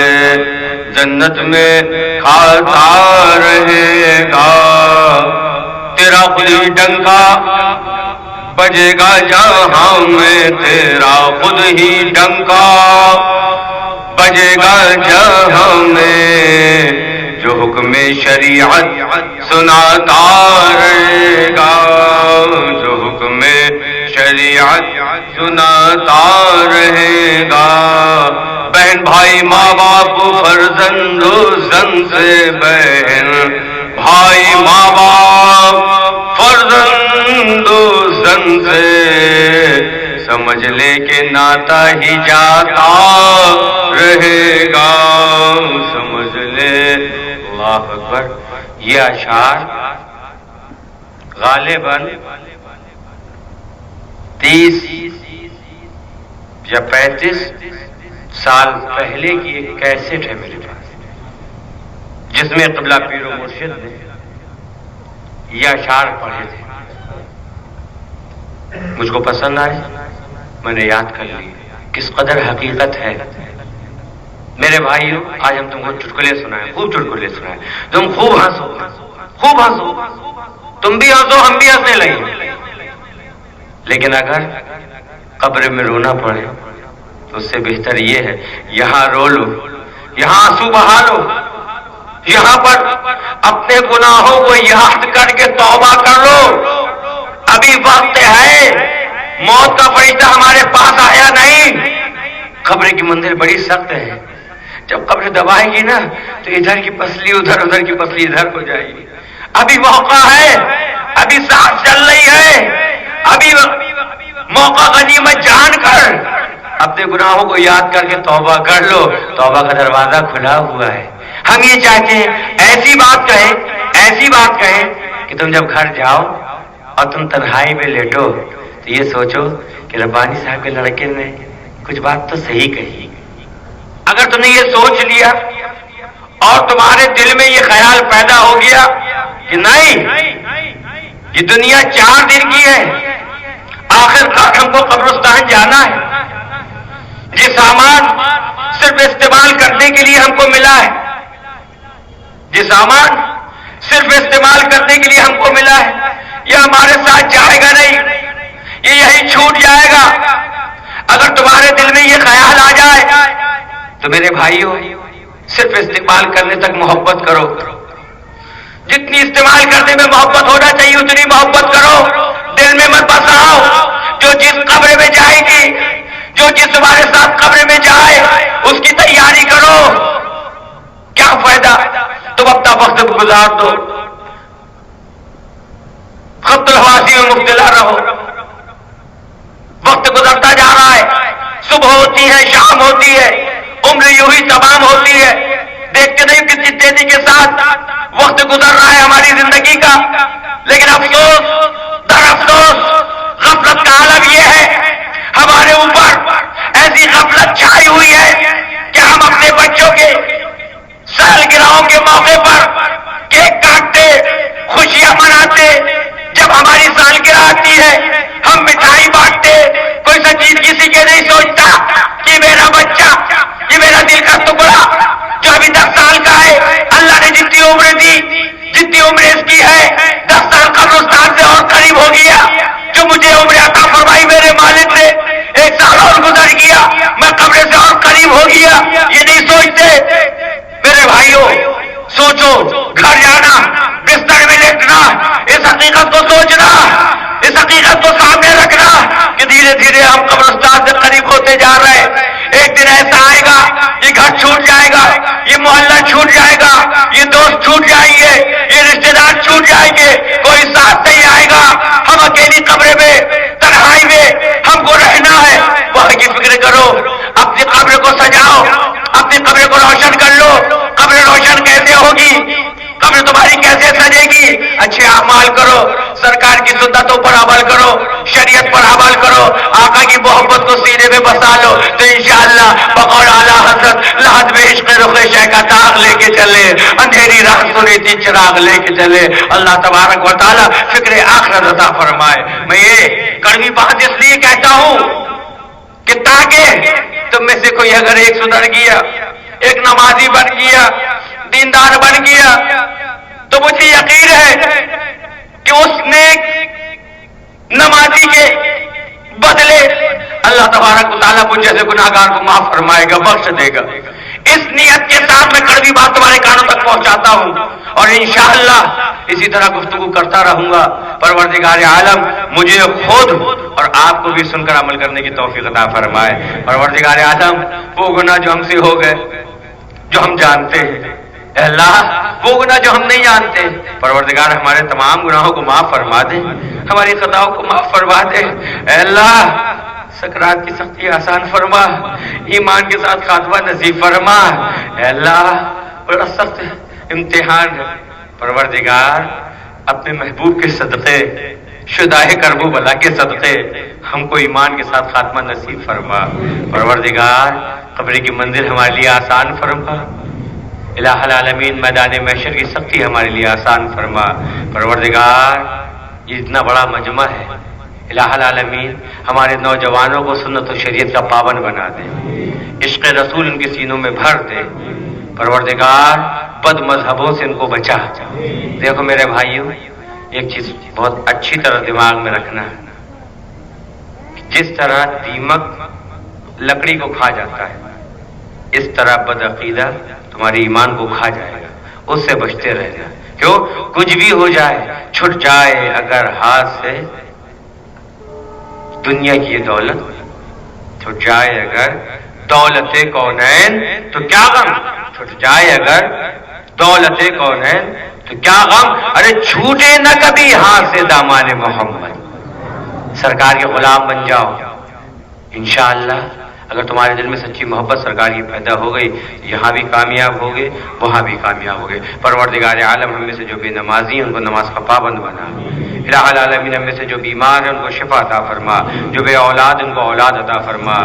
جنت میں کھاتا رہے گا۔ تیرا خود ہی ڈنکا بجے گا جہاں میں، تیرا خود ہی ڈنکا بجے گا جہاں میں، جو حکم شریعت سناتا رہے گا، جو حکم شریعت سناتا رہے گا۔ بہن بھائی ماں باپ فرزند زن سے، بہن بھائی ماں باپ فرزند زن سے، سمجھ لے کہ ناتا ہی جاتا رہے گا، سمجھ لے۔ اللہ اکبر۔ یہ اشعار غالباً 30 یا 35 سال پہلے کی ایک کیسٹ ہے میرے پاس، جس میں قبلہ پیر و مرشد نے یہ اشعار پڑھے تھے۔ مجھ کو پسند آئے، میں نے یاد کر لی کس قدر حقیقت ہے۔ میرے بھائیو، آج ہم تم کو چٹکلے سنائیں، خوب چٹکلے سنائیں، تم خوب ہنسو، خوب ہنسو، تم بھی ہنسو، ہم بھی ہنسنے لگیں۔ لیکن اگر قبر میں رونا پڑے تو اس سے بہتر یہ ہے یہاں رو لو، یہاں آنسو بہا لو، یہاں پر اپنے گناہوں کو یاد کر کے توبہ کر لو۔ ابھی وقت ہے، موت کا فرشتہ ہمارے پاس آیا نہیں۔ قبر کی منزل بڑی سخت ہے، جب قبر دبائے گی نا تو ادھر کی پسلی ادھر، ادھر کی پسلی ادھر ہو جائے گی۔ ابھی موقع ہے، ابھی سانس چل رہی ہے، ابھی موقع غنیمت جان کر اپنے گناہوں کو یاد کر کے توبہ کر لو۔ توبہ کا دروازہ کھلا ہوا ہے۔ ہم یہ چاہتے ہیں ایسی بات کہیں، ایسی بات کہیں کہ تم جب گھر جاؤ اور تم تنہائی میں لیٹو تو یہ سوچو کہ ربانی صاحب کے لڑکے نے کچھ بات تو صحیح کہی۔ اگر تم نے یہ سوچ لیا اور تمہارے دل میں یہ خیال پیدا ہو گیا کہ نہیں، یہ دنیا 4 دن کی ہے، آخر کار ہم کو قبرستان جانا ہے، یہ سامان صرف استعمال کرنے کے لیے ہم کو ملا ہے، یہ سامان صرف استعمال کرنے کے لیے ہم کو ملا ہے، یہ ہمارے ساتھ جائے گا نہیں، یہ یہی چھوٹ جائے گا۔ اگر تمہارے دل میں یہ خیال آ جائے تو میرے بھائیوں، صرف استعمال کرنے تک محبت کرو، جتنی استعمال کرنے میں محبت ہونا چاہیے اتنی محبت کرو، دل میں مت بساؤ۔ جو جس قبر میں جائے گی، جو جس تمہارے ساتھ قبر میں جائے اس کی تیاری کرو۔ کیا فائدہ تم اپنا وقت گزار دو، خبط الحواسی میں مبتلا رہو، وقت گزرتا جا رہا ہے، صبح ہوتی ہے، شام ہوتی ہے، عمر یوں ہی تمام ہوتی ہے، دیکھتے نہیں کتنی تیزی کے ساتھ وقت گزر رہا ہے ہماری زندگی کا۔ لیکن افسوس در افسوس غفلت کا عالم یہ ہے، ہمارے اوپر ایسی غفلت چھائی ہوئی ہے کہ ہم اپنے بچوں کے سالگرہوں کے موقع پر کیک کاٹتے، خوشیاں مناتے، جب ہماری سالگرہ آتی ہے ہم مٹھائی بانٹتے، کوئی سا چیز کسی کے نہیں سوچتا کہ میرا بچہ، یہ میرا دل کا ٹکڑا جو ابھی 10 سال کا ہے، اللہ نے جتنی عمر دی، جتنی عمر اس کی ہے، 10 سال قبرستان سے اور قریب ہو گیا۔ جو مجھے عمر عطا فرمائی میرے مالک نے، 1 سال اور گزر گیا، میں قبر سے اور قریب ہو گیا، یہ نہیں سوچتے۔ میرے بھائیوں، سوچو، گھر جانا، بستر میں لیٹنا، اس حقیقت کو سوچنا، اس حقیقت کو سامنے رکھنا کہ دھیرے دھیرے ہم قبرستان سے قریب ہوتے جا رہے ہیں۔ ایک دن ایسا آئے گا، یہ گھر چھوٹ جائے گا، یہ محلہ چھوٹ جائے گا، یہ دوست چھوٹ جائیں گے، یہ رشتے دار چھوٹ جائیں گے، کوئی ساتھ نہیں آئے گا، ہم اکیلی قبر میں، تنہائی میں ہم کو رہنا ہے۔ وہاں کی فکر کرو، اپنی قبر کو سجاؤ، اپنی قبر کو روشن کر لو۔ قبر روشن کیسے ہوگی؟ قبر تمہاری کیسے سجے گی؟ اچھے اعمال کرو، سرکار کی سنتوں پر عمل کرو، شریعت پر عمل کرو، آقا کی بقول اعلیٰ حضرت لحد میں عشق رخ شہ کا داغ لے کے چلے، اندھیری راہ سنی تھی چراغ لے کے چلے۔ اللہ تبارک و تعالیٰ فکر آخرت عطا فرمائے۔ میں یہ کڑوی بات اس لیے کہتا ہوں کہ تاکہ تم میں سے کوئی اگر ایک سدھر گیا، ایک نمازی بن گیا، دیندار بن گیا، تو مجھے یقین ہے کہ اس نیک نمازی کے بدلے اللہ تبارک و تعالیٰ مجھ جیسے گناہگار کو معاف فرمائے گا، بخش دے گا۔ اس نیت کے ساتھ میں کڑوی بات تمہارے کانوں تک پہنچاتا ہوں اور انشاءاللہ اسی طرح گفتگو کرتا رہوں گا۔ پروردگار عالم مجھے خود اور آپ کو بھی سن کر عمل کرنے کی توفیق عطا فرمائے۔ پروردگار عالم وہ گناہ جو ہم سے ہو گئے، جو ہم جانتے ہیں، اے اللہ وہ گناہ جو ہم نہیں جانتے، پروردگار ہمارے تمام گناہوں کو معاف فرما دے، ہماری خطاؤں کو معاف فرما دے۔ اے اللہ سکرات کی سختی آسان فرما، ایمان کے ساتھ خاتمہ نصیب فرما۔ اے اللہ بڑا سخت امتحان ہے، پروردگار اپنے محبوب کے صدقے، شدائے کرب و بلا کے صدقے ہم کو ایمان کے ساتھ خاتمہ نصیب فرما۔ پروردگار قبر کی منزل ہمارے لیے آسان فرما، الہ العالمین میدان محشر کی سختی ہمارے لیے آسان فرما۔ پروردگار یہ اتنا بڑا مجمع ہے، الہ العالمین ہمارے نوجوانوں کو سنت و شریعت کا پابند بنا دے، عشق رسول ان کے سینوں میں بھر دے۔ پروردگار بد مذہبوں سے ان کو بچا۔ دیکھو میرے بھائیوں، ایک چیز بہت اچھی طرح دماغ میں رکھنا ہے، جس طرح دیمک لکڑی کو کھا جاتا ہے، اس طرح بد عقیدہ تمہارے ایمان کو کھا جائے گا، اس سے بچتے رہنا۔ کیوں؟ کچھ بھی ہو جائے، چھٹ جائے اگر ہاتھ سے دنیا کی یہ دولت، چھٹ جائے اگر دولت کونین تو کیا غم، چھٹ جائے اگر دولت کونین تو کیا غم، ارے چھوٹے نہ کبھی ہاتھ سے دامان محمد، سرکار کے غلام بن جاؤ۔ انشاءاللہ اگر تمہارے دل میں سچی محبت سرکار کی پیدا ہو گئی، یہاں بھی کامیاب ہوگے، وہاں بھی کامیاب ہوگے۔ پروردگار عالم ہم میں سے جو بے نمازی ہیں ان کو نماز کا پابند بنا، الہ العالمین ہم میں سے جو بیمار ہیں ان کو شفا عطا فرما، جو بے اولاد ان کو اولاد عطا فرما،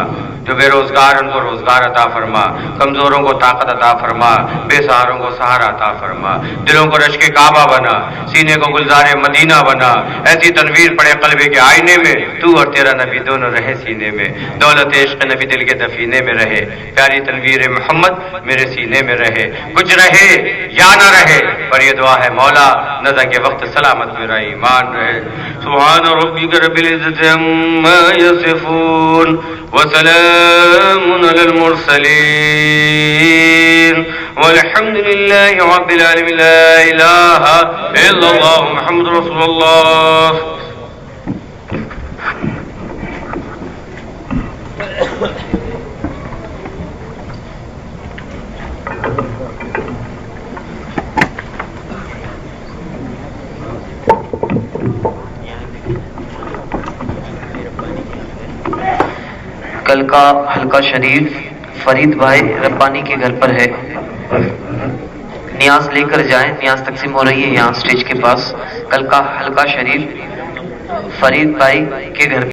جو بے روزگار ان کو روزگار عطا فرما، کمزوروں کو طاقت عطا فرما، بے سہاروں کو سہارا عطا فرما، دلوں کو رشک کعبہ بنا، سینے کو گلزار مدینہ بنا، ایسی تنویر پڑے قلب کے آئینے میں، تو اور تیرا نبی دونوں رہے سینے میں، دولت عشق نبی دل کے دفینے میں رہے، پیاری تنویر محمد میرے سینے میں رہے، کچھ رہے یا نہ رہے پر یہ دعا ہے مولا نزا کے وقت سلامت میرا ایمان رہے۔ سبحان ربک رب العزت عما یصفون وسلام علی المرسلین والحمد للہ رب العالمین، لا الہ الا اللہ محمد رسول اللہ۔ کل کا حلقہ شریف فرید بھائی ربانی کے گھر پر ہے، نیاز لے کر جائیں، نیاز تقسیم ہو رہی ہے یہاں اسٹیج کے پاس۔ کل کا حلقہ شریف فرید بھائی کے گھر